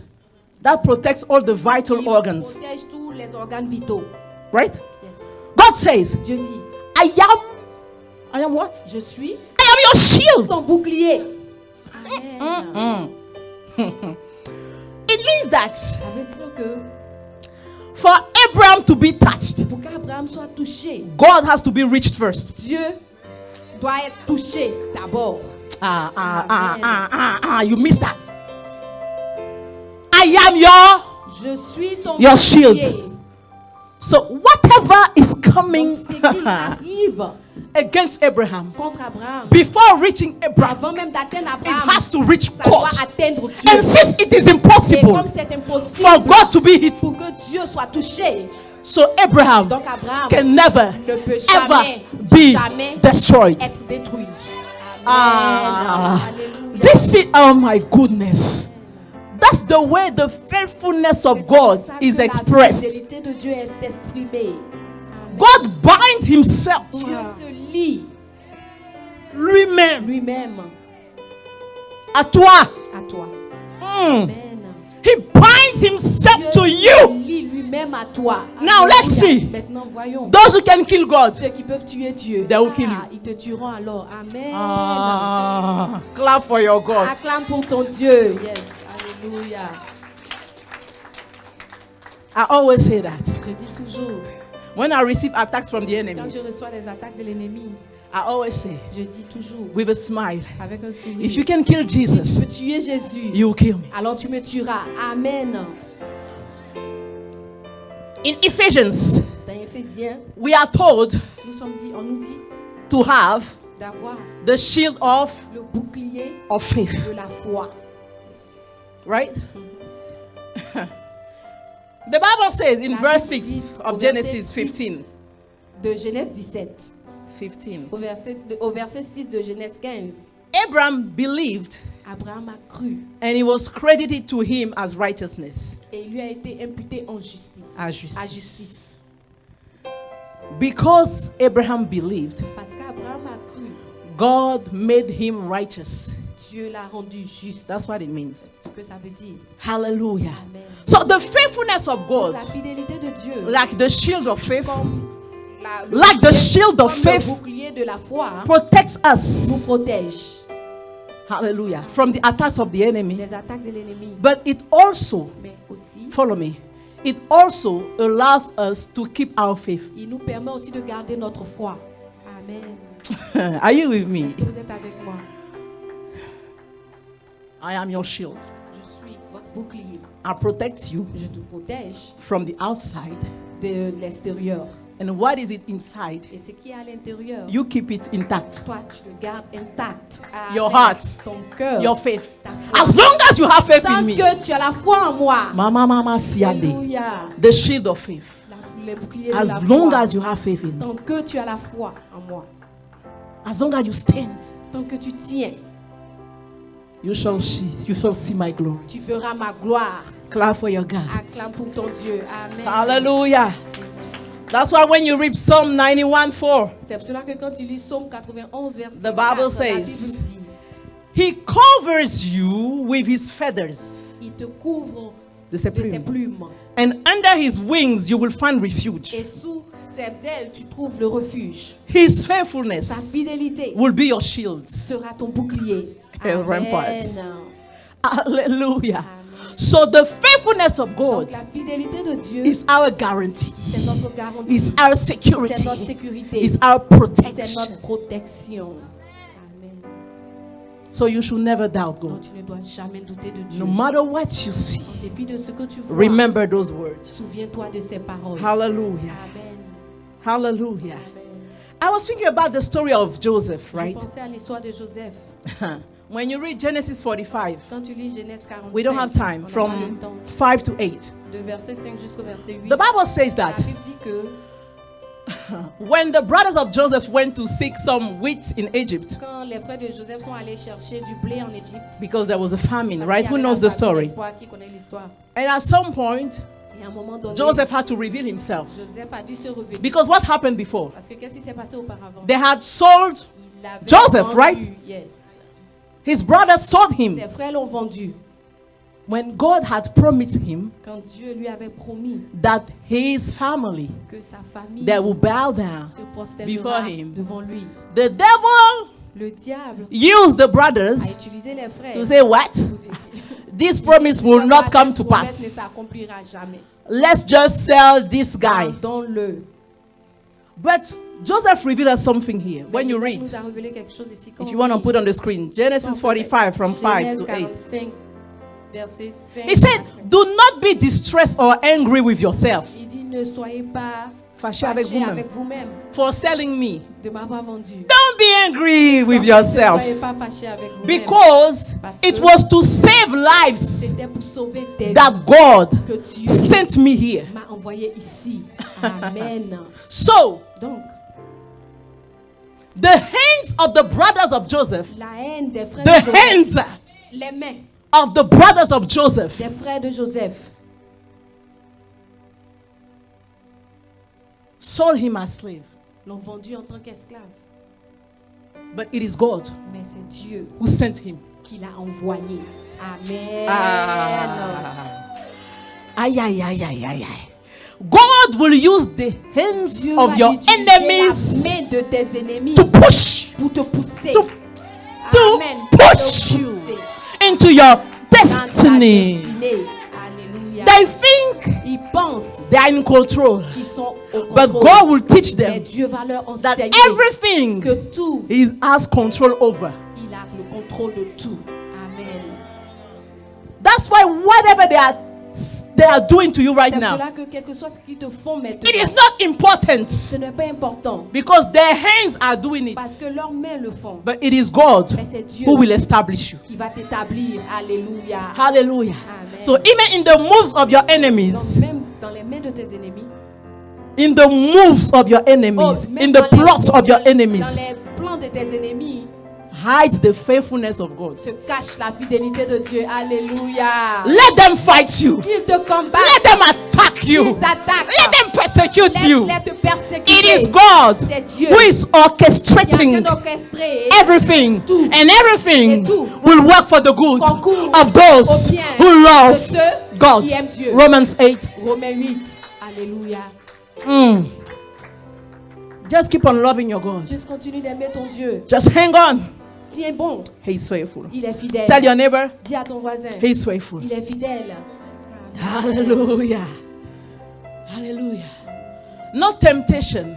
that protects all the vital
Qui
organs,
protège tous les organes vitaux.
right?
Yes.
God says,
Dieu dit,
I am what?
je suis
I am your shield.
ton bouclier. Amen.
It means that
Ça veut dire que
for Abraham to be touched,
pour qu'Abraham soit touché,
God has to be reached first.
Dieu doit être touché d'abord.
You missed that. I am your.
Je suis ton
Your
bouclier.
shield. So whatever is coming
Donc, ce qu'il arrive
against Abraham,
contre Abraham,
before reaching Abraham,
avant même d'atteindre
it
Abraham,
has to reach
ça doit
God.
atteindre Dieu.
And since it is
Et
impossible
comme c'est impossible
for God to be hit,
pour que Dieu soit touché,
so Abraham
donc Abraham
can never
ne peut
ever
jamais
be destroyed.
être détruit.
Ah,
Alléluia.
this is, oh my goodness. That's the way the faithfulness of God
C'est comme ça
is
que
expressed.
La fidélité de Dieu est exprimée. Amen.
God binds himself
Dieu se lie
lui-même
lui-même
à toi.
à toi.
Mm.
Amen.
He binds himself to
Dieu se
you.
lie lui-même à toi.
Now,
Alléluia.
let's see.
Maintenant voyons.
Those who can kill God.
Ceux qui peuvent tuer Dieu,
They will kill you.
ils te tueront alors. Amen.
Clap for your God.
Acclame pour ton Dieu. Yes. Alléluia.
I always say that.
Je dis toujours,
When I receive attacks from the
quand
enemy,
je reçois les attaques de l'ennemi,
I always say
je dis toujours
with a smile,
avec un sourire,
if you can kill
si tu
Jesus,
peux tuer Jésus,
you will kill me.
alors tu me tueras. Amen.
In Ephesians,
Dans Éphésiens,
we are told
on nous dit
to have
d'avoir
the shield of
le bouclier
faith,
de la foi. Yes.
right? The Bible says in
La
verse
Bible
6
dit
of
au
Genesis
verset
15,
De Genèse 17,
15,
au verset 6 de Genèse 15,
Abraham believed
Abraham a cru
and it was credited to him as righteousness.
et il lui a été imputé en justice.
À justice.
À justice.
Because Abraham believed,
Parce qu'Abraham a cru,
God made him righteous.
Dieu l'a rendu juste.
That's what it means.
C'est ce que ça veut dire.
Hallelujah.
Amen.
So the faithfulness of God,
La fidélité de Dieu,
like the shield of faith,
comme le
like the
bouclier-
shield of
comme le
faith,
bouclier de la foi,
protects
nous
us.
protège
Hallelujah. From the attacks of the enemy.
des attaques de l'ennemi.
But it also,
Mais aussi,
follow me, it also allows us to keep our faith.
il nous permet aussi de garder notre foi. Amen.
Are you with me?
Est-ce que vous êtes avec moi?
I am your shield.
Je suis votre bouclier.
I protect you
Je te protège
from the outside.
de l'extérieur.
And what is it inside?
Et ce qui est à l'intérieur,
You keep it intact.
toi, tu le gardes intact. Amen.
Your heart,
Ton cœur.
your faith.
Ta foi.
As long as you have faith
Tant
in me.
que tu as la foi en moi.
Mama siade.
Alléluia.
The shield of faith.
Le bouclier de la
As long
foi.
as you have faith in me.
Tant que tu as la foi en moi.
As long as you stand,
Tant que tu tiens,
you shall see my glory.
tu verras ma gloire.
Clap for your God.
Acclame pour ton Dieu. Amen.
Hallelujah. That's why when you read Psalm 91:4,
C'est pour cela que quand tu lis Psaume 91, verset
The
4,
Bible
la
says,
Bible dit,
he covers you with his feathers.
il te couvre
De ses
de ses
plumes.
plumes.
And under his wings you will find refuge.
Et sous ses ailes, tu trouves le refuge.
His
Sa
faithfulness
fidélité
will be your shield.
sera ton bouclier.
And
Amen.
ramparts. Hallelujah.
Amen.
So the faithfulness of God
Donc la fidélité de Dieu,
is our guarantee.
c'est notre garantie.
Is our
C'est
security.
notre sécurité.
Is our
C'est
protection.
notre protection. Amen.
So you should never doubt
Donc
God.
tu ne dois jamais douter de Dieu.
No matter what you see,
En dépit de ce que tu vois,
remember those words.
souviens-toi de ces paroles.
Hallelujah.
Amen.
Hallelujah.
Amen.
I was thinking about the story of Joseph,
Je
right?
pensais à l'histoire de Joseph.
When you read Genesis 45,
Quand tu lis Genèse 45,
we don't have time,
on n'a pas le
from
temps.
5 to 8.
De verset 5 jusqu'au verset 8.
The Bible says
La
that
Bible dit que
when the brothers of Joseph went to seek some wheat in Egypt,
quand les frères de Joseph sont allés chercher du blé en Égypte,
because there was a famine,
parce
right?
qu'il y
Who
avait
knows
la
the
famine
story?
d'espoir, qui connaît l'histoire.
And at some point,
Et à un moment donné,
Joseph had to reveal himself.
Joseph a dû se révéler.
Because what happened before?
Parce que qu'est-ce qui s'est passé auparavant?
They had sold,
Il l'avait
Joseph,
vendu.
right?
Yes.
his brothers sold him.
Ses frères l'ont vendu.
When God had promised him
Quand Dieu lui avait promis
that his family,
que sa famille
they will bow down
se prosternera
before him.
devant lui,
The devil
le diable
used the brothers
a utilisé les frères
to say, what?
pour dire,
This promise will not come to
cette promesse ne
pass.
s'accomplira jamais.
Let's just sell this guy.
Pardonne-le.
But Joseph revealed us something here.
Mais
When you
Joseph
read,
nous a révélé quelque chose ici. Quand
if
on
you want to
lit,
put on the screen, Genesis 45 from 5
Genèse
to 8.
45, verset 5
He said,
à 5.
do not be distressed or angry with yourself
Il dit, ne soyez pas
Fâché avec
fâchés
vous-même.
avec vous-même
for selling me.
de m'avoir vendu.
Don't be angry with
Ne
yourself,
soyez pas fâchés avec vous-même.
because it was to save lives
C'était pour sauver des
that God
que Dieu
sent me here.
m'a envoyé ici. Amen.
So,
Donc,
the hands of the brothers of Joseph,
la haine des frères
the
de Joseph,
hands
les mains
of the brothers of Joseph
des frères de Joseph
sold him as slave.
l'ont vendu en tant qu'esclave.
But it is God
Mais c'est Dieu
who sent him.
qui l'a envoyé. Amen.
Ay, ay, ay, ay, ay, ay. God will use the hands
Dieu
of
va
your
utiliser
enemies
la main de tes ennemis
to push,
pour te pousser.
to
Amen.
push
Te
you
pousser
into your
dans ta
destiny.
destinée. Alléluia.
They think
Ils pensent
they are in control,
qu'ils sont au
but
contrôle.
God will teach
Mais
them
Dieu va leur
that
enseigner
everything
que tout,
He has control over.
il a le contrôle de tout. Amen.
That's why whatever they are doing to you right
C'est
now,
cela que quel que soit ce qu'ils te font
it is
maintenant,
not important
ce n'est pas important
because their hands are doing
parce
it.
que leurs mains le font.
But it is God
Mais c'est Dieu
who will establish you.
qui va t'établir. Alléluia.
Hallelujah.
Amen.
So even in the moves of your
Donc
enemies,
même dans les mains de tes ennemis,
in the moves of your enemies,
même
in
dans
the plots of your
dans
enemies,
les plans de tes ennemis,
hides the faithfulness of God.
se cache la fidélité de Dieu. Alléluia.
Let them fight you.
Ils te combattent.
Let them attack you.
Ils t'attaquent.
Let them persecute you.
Laisse-les te persécuter.
It is God
C'est Dieu
who is
qui est en
orchestrating
train d'orchestrer
everything,
tout.
and everything
Et tout.
will work for the good
Concourt
of those
au bien
who
de
love
ceux
God.
qui aiment Dieu.
Romans 8.
Romains 8. Alléluia.
Just keep on loving your God.
Juste continue d'aimer ton Dieu.
Just hang on.
Tiens bon.
He's faithful.
Il est fidèle.
Tell your neighbor,
Dis à ton voisin.
He's faithful.
Il est fidèle.
Hallelujah. Hallelujah. No temptation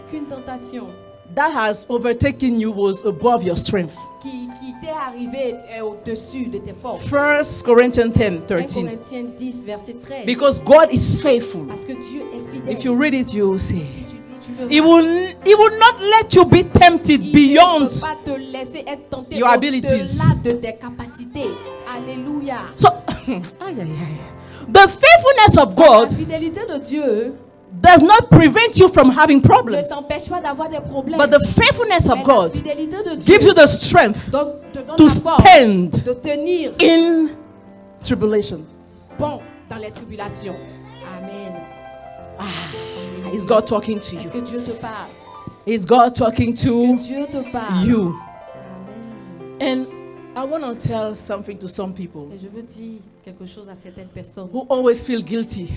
Aucune tentation
that has overtaken you was above your strength.
qui t'est arrivée au-dessus de tes forces.
1 Corinthians 10,
1
13.
Corinthiens 10, verset 13.
Because God is faithful.
Parce que Dieu est fidèle.
If you read it, you will see.
Si tu lis, tu verras.
He will not let you be tempted
Il
beyond.
ne peut pas te laisser être tenté
your abilities.
au-delà de tes capacités. Alléluia.
So, aye, aye, aye. The faithfulness of
La
God
fidélité de Dieu
does not prevent you from having
ne
problems.
t'empêche pas d'avoir des problèmes.
But the faithfulness
Mais
of
la
God
fidélité de Dieu
gives you the strength
te donne
to
la force
stand
de tenir
in tribulations.
bon dans les tribulations. Amen.
Is God talking to
Est-ce
you?
que Dieu te parle?
Is God talking
Est-ce que
to
Dieu te parle?
you?
Amen.
And I want to tell something to some people
Et je veux dire quelque chose à certaines personnes
who always feel guilty.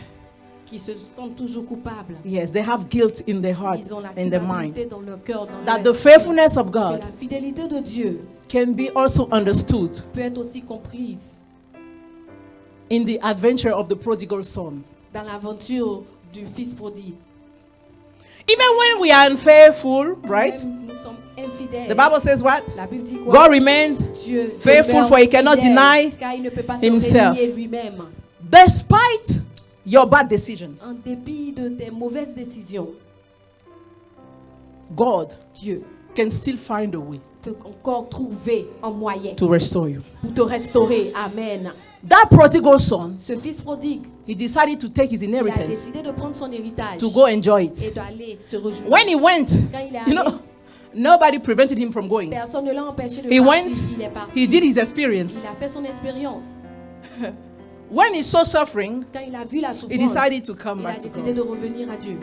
qui se sentent toujours coupables.
Yes, they have guilt in their heart,
Ils ont la
in their mind.
culpabilité dans leur cœur, dans
That
leur
the
esprit.
faithfulness of
Que
God
la fidélité de Dieu
can be also understood
peut être aussi comprise
in the adventure of the prodigal son.
dans l'aventure du fils prodigue.
Even when we are unfaithful, right?
Même nous sommes infidèles.
The Bible says what?
La Bible dit quoi?
God remains
Dieu
faithful,
demeure
for he cannot
fidèle,
deny
car il ne peut pas se
himself.
renier lui-même.
Despite your bad decisions,
En dépit de tes mauvaises décisions,
God
Dieu
can still find a way
peut encore trouver un moyen
to restore you.
pour te restaurer. Amen.
That prodigal son,
Ce fils prodigue,
he decided to take his
il a
inheritance
décidé de prendre son héritage
to go enjoy
et
it.
d'aller se rejoindre.
When he went,
Quand il est
you
allé,
know, nobody prevented him from going.
personne ne l'a empêché de
He
partir.
went,
Il est parti.
he did his experience.
Il a fait son expérience.
When he saw suffering,
Quand il a vu la
he
souffrance,
decided to come
il a
back to
décidé
God.
de revenir à Dieu.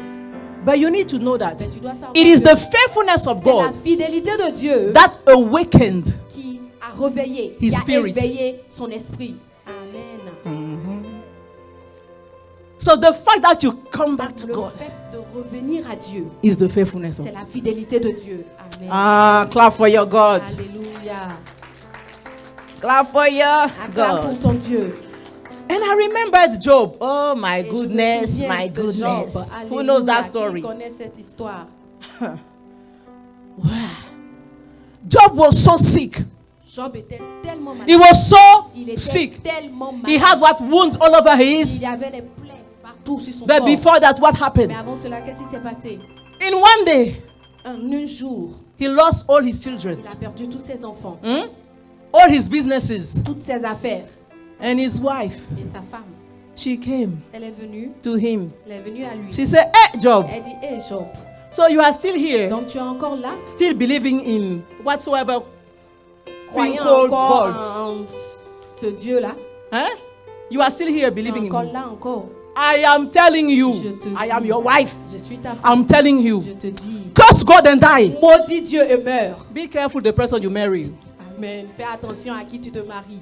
But you need to know that
Mais tu dois savoir
it is
que
the faithfulness of
c'est la
God
fidélité de Dieu
that awakened.
qui a réveillé,
His
qui a
spirit.
éveillé son esprit. Amen.
So the fact that you come back to
Le
God
fait de revenir à Dieu,
is the faithfulness of
c'est
God.
la fidélité de Dieu. Amen.
Ah, clap for your God.
Alléluia.
Clap for your
Acclame pour
God.
ton Dieu.
And I remembered Job. Oh my
Et je me
goodness,
souviens
my
de
goodness.
Job.
Who knows that
Alléluia.
story?
Qui connaît cette histoire?
Job was so sick.
Job était tellement malade.
He was so
Il était
sick.
tellement malade.
He had what wounds all over his.
Il y avait les plaies partout sur son
But
corps.
before that, what happened?
Mais avant cela, qu'est-ce qui s'est passé?
In one day,
Un jour,
he lost all his children,
il a perdu tous ses enfants,
all his businesses,
toutes ses affaires.
and his wife.
Et sa femme,
She came
elle est venue
to him.
à lui.
She said, "Hey, Job.
Elle dit, hé Job,
So you are still here,
donc tu es encore là,
still believing in whatsoever thing
croyant
called
encore
God?
en ce Dieu-là,
Huh? You are still here
tu es
believing in
encore
him.
là encore.
I am telling
Je
you,
te
I
dis,
am your wife.
Je suis ta femme.
I'm telling you,
Je te dis,
curse God and die.
maudis Dieu et meurs.
Be careful the person you marry.
Amen. Fais attention à qui tu te maries.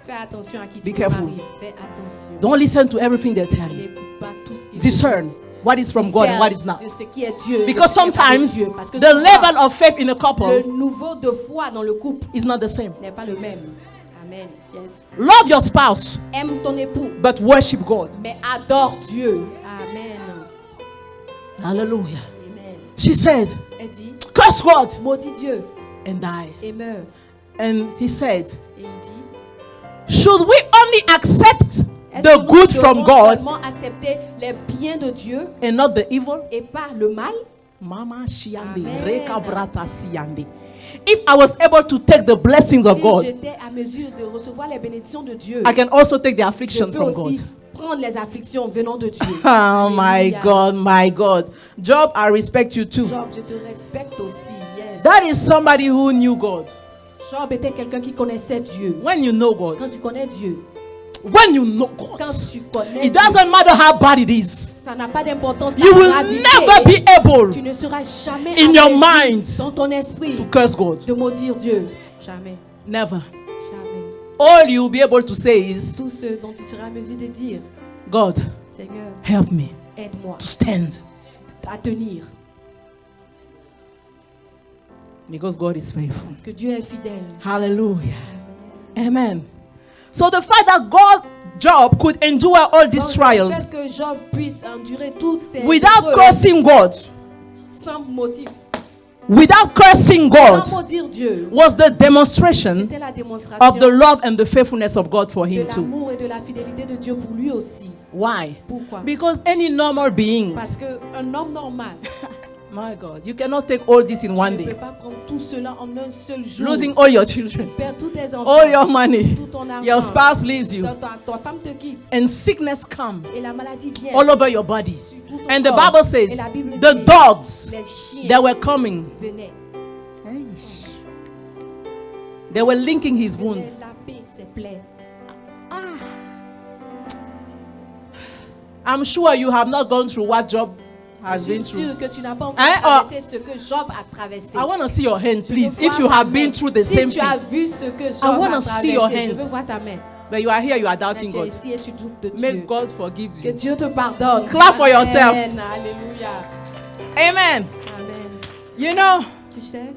Fais attention à qui tu
Be
te
careful.
maries. Fais attention.
Don't listen to everything they tell you.
N'écoute pas tout ce qu'ils
Discern what is from God and what is not.
de ce qui est Dieu. et
Because
de ce qui est pas de
sometimes
Dieu. Parce que
the
souvent,
level of faith in a
le
couple
niveau de foi dans le couple
is not the same.
n'est pas le même. Amen. Yes.
Love your spouse,
Aime ton époux,
but worship God.
mais adore Dieu. Amen.
Hallelujah.
Amen.
She said,
Elle dit,
curse God
maudis Dieu
and die.
et meurs.
And he said,
Et il dit,
should we only accept
est-ce
the
que
good
nous
from
devons
God
seulement accepter les biens de Dieu
and not the evil?
et pas le mal?
Mama shiande,
Amen.
reka brata siande. If I was able to take the blessings of
Si
God,
j'étais à mesure de recevoir les bénédictions de Dieu,
I can also take the
je
affliction
peux
from God.
aussi prendre les afflictions venant de Dieu.
Oh my
Alléluia.
God, my God. Job, I respect you too.
Job, je te respecte aussi. Yes.
That is somebody who knew God.
Job était quelqu'un qui connaissait Dieu.
When you know
Quand
God,
tu connais Dieu,
when you know God,
quand tu connais
it
Dieu,
doesn't matter how bad it is.
ça n'a pas d'importance.
You
la
will
gravité.
never be able
Tu ne seras jamais
in your
apaisé
mind
dans ton esprit
to curse God.
de maudire Dieu. Jamais.
Never.
Jamais.
All you'll be able to say is,
Tout ce dont tu seras en mesure de dire,
God,
Seigneur,
help me
aide-moi
to stand.
à tenir.
Because God is faithful.
Parce que Dieu est fidèle.
Hallelujah. Amen. So the fact that Job could endure all these
Donc,
trials
le fait que Job puisse endurer toutes ces
without
épreuves
cursing God,
sans motif,
without cursing God,
sans maudire Dieu,
was the demonstration
c'était la démonstration
of the love and the faithfulness of God for
de
him too.
l'amour et de la fidélité de Dieu pour lui aussi.
Why?
Pourquoi?
Because any normal beings,
Parce qu'un homme normal
my God, you cannot take all this in one
ne
day.
peut pas prendre tout cela en un seul jour.
Losing all your children,
Perdre tous tes enfants,
all your money,
tout ton argent,
your spouse leaves you,
ta femme te quitte
and sickness comes
et la maladie vient
all over your body.
sur tout ton
And the
corps.
Bible
Et
says
la Bible
the
dit,
dogs
les chiens
that were coming,
venaient.
they were linking his
Venaient
wounds.
laper ses plaies.
I'm sure you have not gone through what Job has
Je
been
suis
through.
sûre que tu n'as pas encore
Hein?
traversé ce que Job a traversé.
I want to see your hand,
Je veux
please.
voir
If you
ta
have
main.
been through the
si
same
tu as
thing,
vu ce que Job
I wanna
a
see your
traversé, je
hands.
veux voir ta main.
but you are here, you are
Mais
doubting
tu es
God.
ici et tu doutes de Dieu.
May God forgive
Que
you.
Dieu te pardonne.
Clap for yourself.
Amen. Alléluia.
Amen.
Amen.
You know,
Tu sais,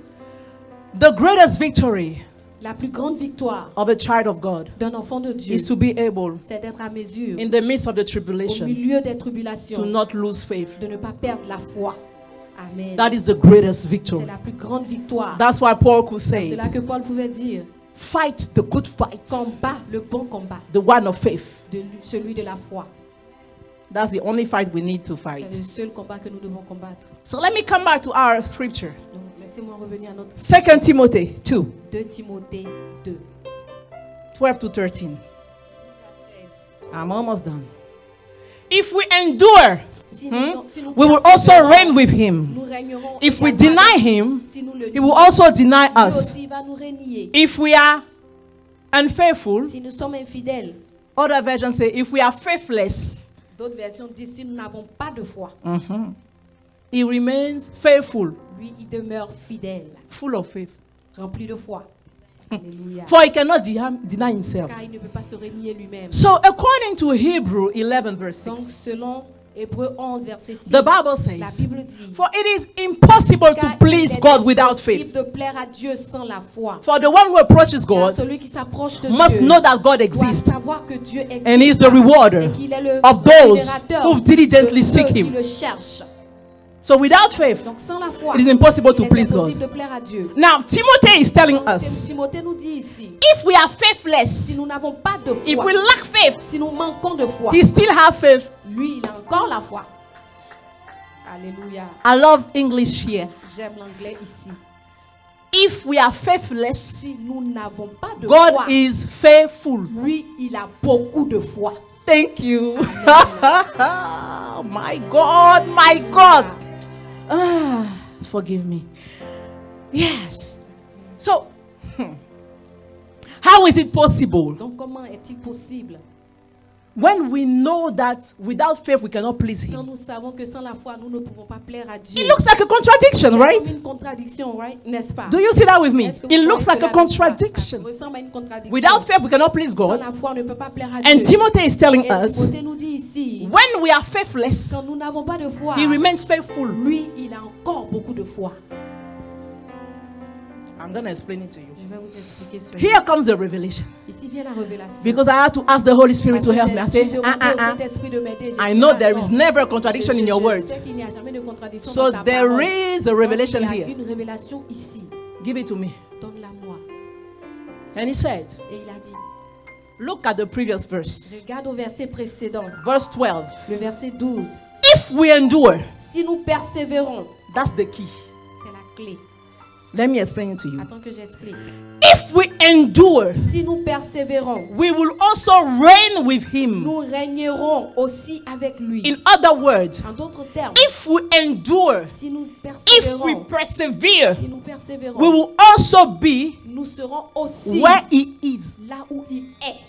the greatest victory
La plus grande victoire
of a child of God
d'un enfant de Dieu,
is to be able,
c'est d'être à mesure,
in the midst of the
au
tribulation,
milieu des
to
tribulations,
not lose faith.
de ne pas perdre la foi. Amen.
That is the greatest
C'est
victory.
la plus grande victoire.
That's why Paul could
C'est
say,
là que Paul pouvait dire,
fight the good fight,
combat le bon combat,
the one of faith.
celui de la foi.
That's the only fight we need to
C'est
fight.
le seul combat que nous devons combattre.
So let me come back to our scripture.
Donc, laissez-moi revenir à notre
2 Timothy 2,
2 Timothée 2.
12 to 13. I'm almost done. If we endure,
Si nous
we will also reign with him.
nous régnerons
If we
également
deny
avec lui.
him,
Si nous le
he will
nions,
also deny
lui
us.
aussi va nous régner.
If we are unfaithful,
Si nous sommes infidèles,
other versions say, if we are faithless,
d'autres versions disent si nous n'avons pas de foi,
he remains faithful,
lui il demeure fidèle,
full of faith.
rempli de foi. Alléluia.
For he cannot deny himself.
Car il ne peut pas se régner lui-même.
So according to Hebrew 11 verse
Donc
6,
selon Hébreux 11 verset 6,
the Bible says,
la Bible dit,
for it is impossible to
car
please
il est
God without
impossible
faith.
de plaire à Dieu sans la foi.
For the one who approaches
Car
God
celui qui s'approche de
must
Dieu
know that God
doit
exists
savoir que Dieu existe
and he is the rewarder
et qu'il est le
of those
rémunérateur
who diligently
de ceux
seek
qui
him.
le cherchent.
So without faith,
Donc sans la foi,
it is impossible to
il est
please
impossible
God.
de plaire à Dieu.
Now, Timothy is telling us,
Timothée nous dit ici,
if we are faithless,
si nous n'avons pas de
if
foi,
we lack faith,
si nous manquons de foi,
he still have faith.
lui il a encore la foi. Alléluia.
I love English here.
J'aime l'anglais ici.
If we are faithless,
Si nous n'avons pas de
God
foi,
is faithful.
lui il a beaucoup de foi.
Thank you. My God, my God. Ah, forgive me. Yes. So, how is it possible
Donc comment est-il possible
when we know that without faith we cannot please
quand
Him?
nous savons que sans la foi nous ne pouvons pas plaire à Dieu?
It looks like a contradiction,
C'est
right?
comme une contradiction, right? N'est-ce pas?
Do you see that with me?
Est-ce que vous
It
voyez
looks like
cela
a
avec moi?
contradiction.
Ça ressemble à une contradiction.
Without faith we cannot please
Sans
God.
la foi on ne peut pas plaire à
And
Dieu.
Timothy is telling
Et
us,
Timothée nous dit ici,
when we are faithless,
quand nous n'avons pas de foi,
He remains faithful.
lui il a encore beaucoup de foi.
I'm going to explain it to you.
Je vais vous expliquer cela.
Here comes the revelation.
Ici vient la révélation.
Because I had to ask the Holy Spirit
Parce
to
que
help me. I
j'ai
say,
demandé au Saint-Esprit de m'aider. J'ai
I
dit,
know
ah,
there
non.
is never a contradiction in your
Je
words.
sais qu'il n'y a jamais de contradiction
So
dans ta
there
parole.
is a
Donc,
revelation
il y a
here.
une révélation ici.
Give it to me.
Donne-la moi.
And he said,
Et il a dit,
look at the previous verse.
regarde au verset précédent,
Verse 12.
le verset 12.
If we endure,
Si nous persévérons,
that's the key.
c'est la clé.
Let me explain it to you.
Attends que j'explique.
If we endure,
Si nous persévérons,
we will also reign with him.
nous régnerons aussi avec lui.
In other words,
En d'autres termes,
if we endure,
si nous
if we
persévérons,
persevere,
si nous persévérons,
we will also be
nous serons aussi
where he is.
là où il est.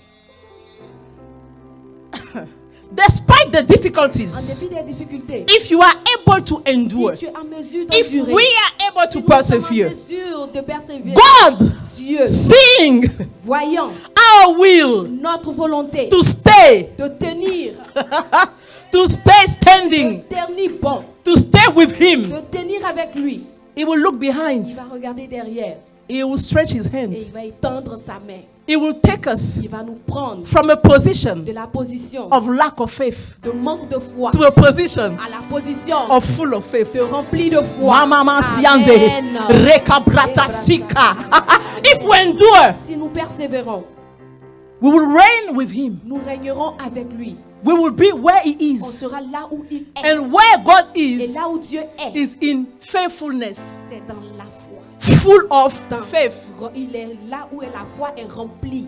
Despite the
En
difficulties,
dépit des difficultés,
if you are able to endure,
si tu es en mesure
if
d'endurer,
we are able
si
to
nous sommes en
persevere,
mesure de persévérer,
God
Dieu,
seeing
voyant
our will
notre volonté
to stay,
de tenir,
to stay standing,
de tenir bon,
to stay with him,
de tenir avec lui,
he will look behind,
il va regarder derrière
he will stretch his
et
hand,
il va étendre sa main.
he will take us
Il va nous prendre
from a position
de la position
of lack of faith
de manque de foi
to a position
à la position
of full of faith.
de rempli de foi.
Mama siande,
Amen.
rekabrata sika. If we endure,
Si nous persévérons,
we will reign with him.
nous régnerons avec lui.
We will be where he
On
is.
sera là où il est.
And where God
Et
is
là où Dieu est,
is in faithfulness,
c'est dans la foi.
full of
Dans-
faith.
Il est là où la foi est remplie.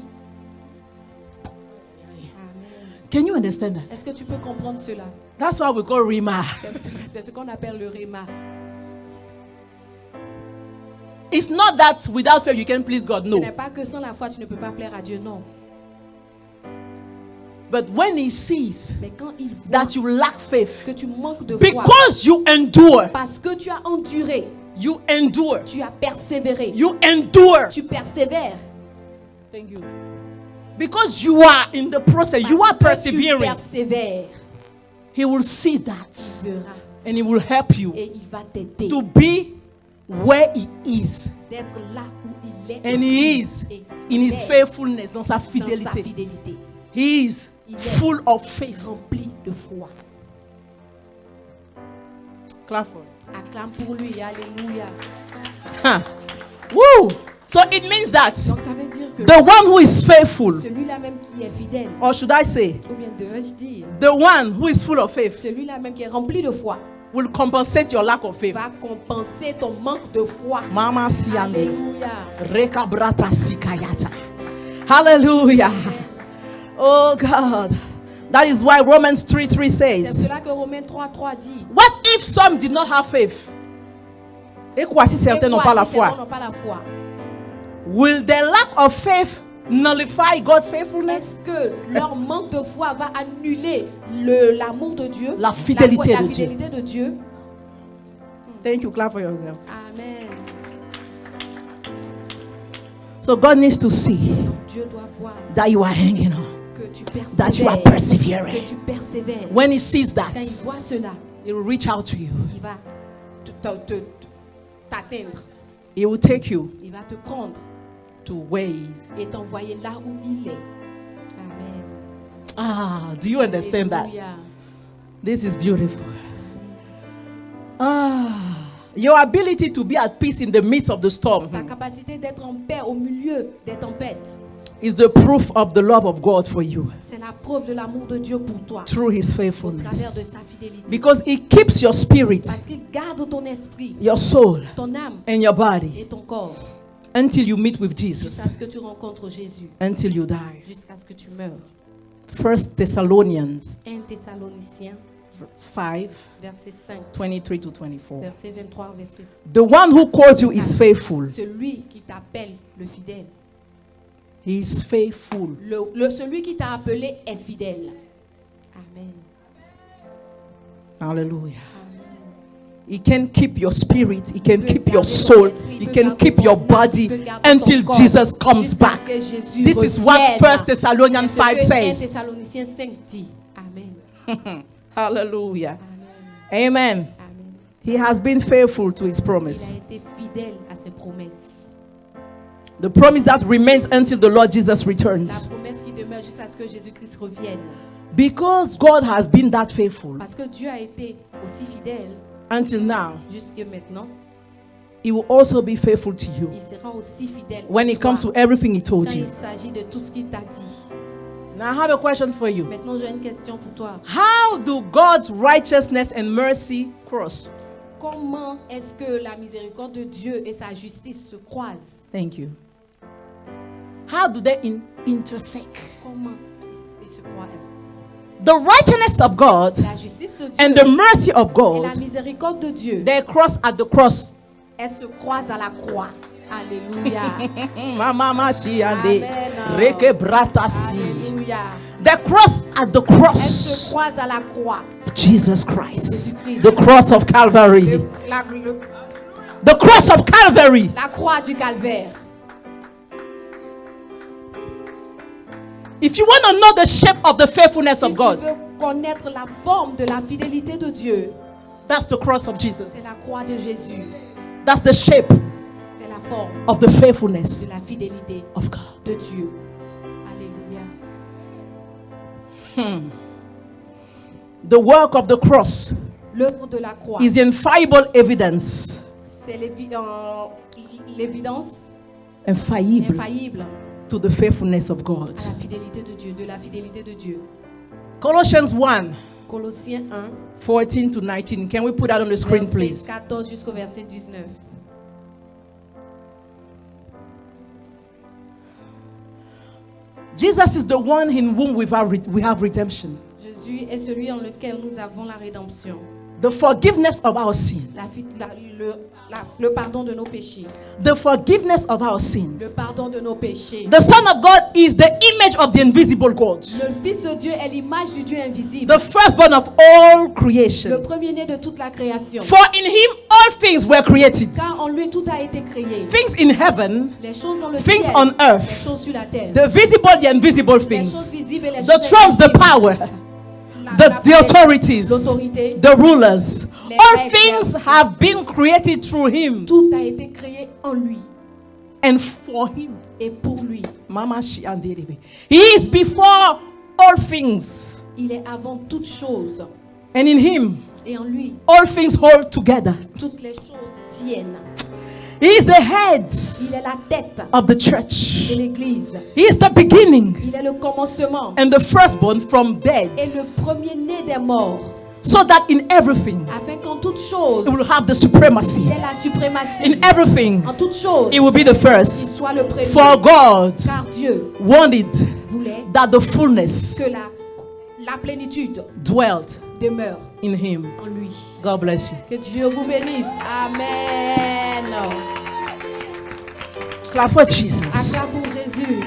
Amen.
Can you understand that?
Est-ce que tu peux comprendre cela?
That's why we call Rima.
C'est ce qu'on appelle le réma.
It's not that without faith you can please God,
Ce n'est
no.
pas que sans la foi tu ne peux pas plaire à Dieu, non.
But when he sees
Mais quand il voit
that you lack faith,
que tu manques de foi,
because you endure,
parce que tu as enduré,
you endure,
tu as persévéré,
you endure.
tu persévères.
Thank you. Because you are in the process, you are
Parce que tu
persevering.
persévères,
He will see that
il verra
and he will help you
et il va t'aider
to be
where he is.
d'être là où il est.
And he is
Et
in his
est
faithfulness, dans sa
dans sa
fidélité.
fidélité.
He is
Il est
full of faith.
rempli de foi.
Clap for him.
Acclame pour lui. Alléluia.
Huh. Woo! So it means that
Donc ça veut dire que
the one who is faithful,
celui-là même qui est fidèle,
or should I say,
ou bien devrais-je dire,
the one who is full of faith,
celui-là même qui est rempli de foi,
will compensate your lack of faith.
va compenser ton manque de foi.
Mama siame.
Alléluia.
Reka brata sikayata. Hallelujah. Oh God. That is why Romans 3:3
C'est
says,
cela que Romains 3:3 dit.
what if some did not have faith? Et quoi si certains n'ont pas la
Si certains
foi?
n'ont pas la foi,
Will their lack of faith nullify God's faithfulness?
est-ce que leur manque de foi va annuler l'amour de Dieu,
La fidélité
la
de Dieu.
fidélité de Dieu?
Thank you. Clap for yourself.
Amen.
So God needs to see
Dieu doit voir
that you are hanging on,
que tu
that you are
persévères, que
persevering.
tu persévères.
When He sees that,
Quand il voit cela,
He will reach out to you.
il va t'atteindre.
He will take you
Il va te prendre
to where He is.
et t'envoyer là où il est. Amen.
Ah, do you understand that?
Alléluia.
This is beautiful. Ah, your ability to be at peace in the midst of the storm
Ta capacité d'être en paix au milieu des tempêtes,
is the proof of the love of God for you
c'est la preuve de l'amour de Dieu pour toi
through His
au travers de
faithfulness.
sa fidélité.
Because He keeps your spirit,
Parce qu'il garde ton esprit,
your soul,
ton âme
and your body
et ton corps
until you meet with
jusqu'à
Jesus,
ce que tu rencontres Jésus,
until you die.
jusqu'à ce que tu meurs.
1 Thessalonians
1 Thessaloniciens,
5,
verset 5,
23 to 24.
verset 23, verset.
The one who calls you is faithful.
Celui qui t'appelle le fidèle.
He is faithful.
Celui qui t'a appelé est fidèle. Amen.
Hallelujah.
Amen.
He can keep your spirit. He can
Il peut
keep your
garder
soul.
ton esprit,
He
il peut
can
garder
keep
ton
your
âme,
body
il peut garder
until
ton corps,
Jesus comes
jusqu'à
back.
ce que Jésus
This is what
revienne.
1 Thessalonians
C'est
5
ce que 1
says.
Thessaloniciens 5 dit. Amen.
Hallelujah.
Amen.
Amen.
Amen.
He has been faithful to his
Il a
promise.
été fidèle à ses promesses.
The promise that remains until the Lord Jesus
La
returns.
promesse qui demeure jusqu'à ce que Jésus-Christ revienne.
Because God has been that faithful
Parce que Dieu a été aussi fidèle
until now,
jusque maintenant,
He will also be faithful to you
il sera aussi fidèle
when
à
it
toi
comes to everything He told
quand
you.
il s'agit de tout ce qu'il t'a dit.
Now, I have a question for you.
Maintenant, j'ai une question pour toi.
How do God's righteousness and mercy cross?
Comment est-ce que la miséricorde de Dieu et sa justice se croisent?
Thank you. How do they intersect?
Comment ils se croisent?
The righteousness of God
La justice de Dieu
and the mercy of
et la
God,
miséricorde de Dieu,
they cross at the cross.
elles se croisent à la croix. Alléluia.
Mama Mashiande,
Amen.
Reke Bratasi.
Alléluia.
They cross at the
Elles se
cross
croisent à la croix.
of Jesus Christ.
Jésus-Christ.
The cross of Calvary. The cross of Calvary.
La croix du calvaire.
If you want to know the shape of the faithfulness
Si
of
tu
God,
veux connaître la forme de la fidélité de Dieu,
that's the cross of Jesus.
c'est la croix de Jésus.
That's the shape
C'est la forme
of the faithfulness
de la fidélité
of God.
de Dieu. Alléluia.
The work of the cross
L'œuvre de la croix,
is infallible evidence.
c'est l'évidence
Infallible
infaillible
to the faithfulness of God.
à la fidélité de Dieu, de la fidélité de Dieu.
Colossians 1,
Colossiens 1,
14 to 19. Can we put that on the screen,
verset
please?
14 jusqu'au verset 19.
Jesus is the one in whom we have redemption.
Jésus est celui en lequel nous avons la rédemption,
The forgiveness of our sin.
le pardon de nos péchés.
The forgiveness of our sin.
Le pardon de nos péchés.
The Son of God is the image of the invisible God.
Le Fils de Dieu est l'image du Dieu invisible.
The firstborn of all
Le
creation.
premier-né de toute la création.
For in him all things were created.
Car en lui tout a été créé.
Things in heaven,
Les choses dans le
things
ciel,
on earth.
les choses sur la terre.
the visible, the invisible
Les
things.
choses visibles et les
The
choses
thrones, the
invisibles.
power,
La
the authorities,
l'autorité,
the rulers, All
règles.
things have been created through him
Tout a été créé en lui
and for him.
et pour lui.
Mama she and Derebe. He is before all things,
Il est avant toutes choses.
and in him
Et en lui,
all things hold together.
toutes les choses tiennent.
He is the head
Il est la tête
of the
de
church.
l'église.
He is the beginning
Il est le commencement
and the firstborn from dead,
et le premier-né des morts.
so that in everything
Afin qu'en toutes choses,
it will have the supremacy.
il ait la suprématie.
In everything
En toutes choses,
it will be the
il
first.
soit le premier.
For God
Car Dieu
wanted
voulait
that the fullness
que la plénitude
dwelt
demeure
in him.
en lui.
God bless you.
Que Dieu vous bénisse. Amen.
Clap for Jesus.
Acclame pour Jésus.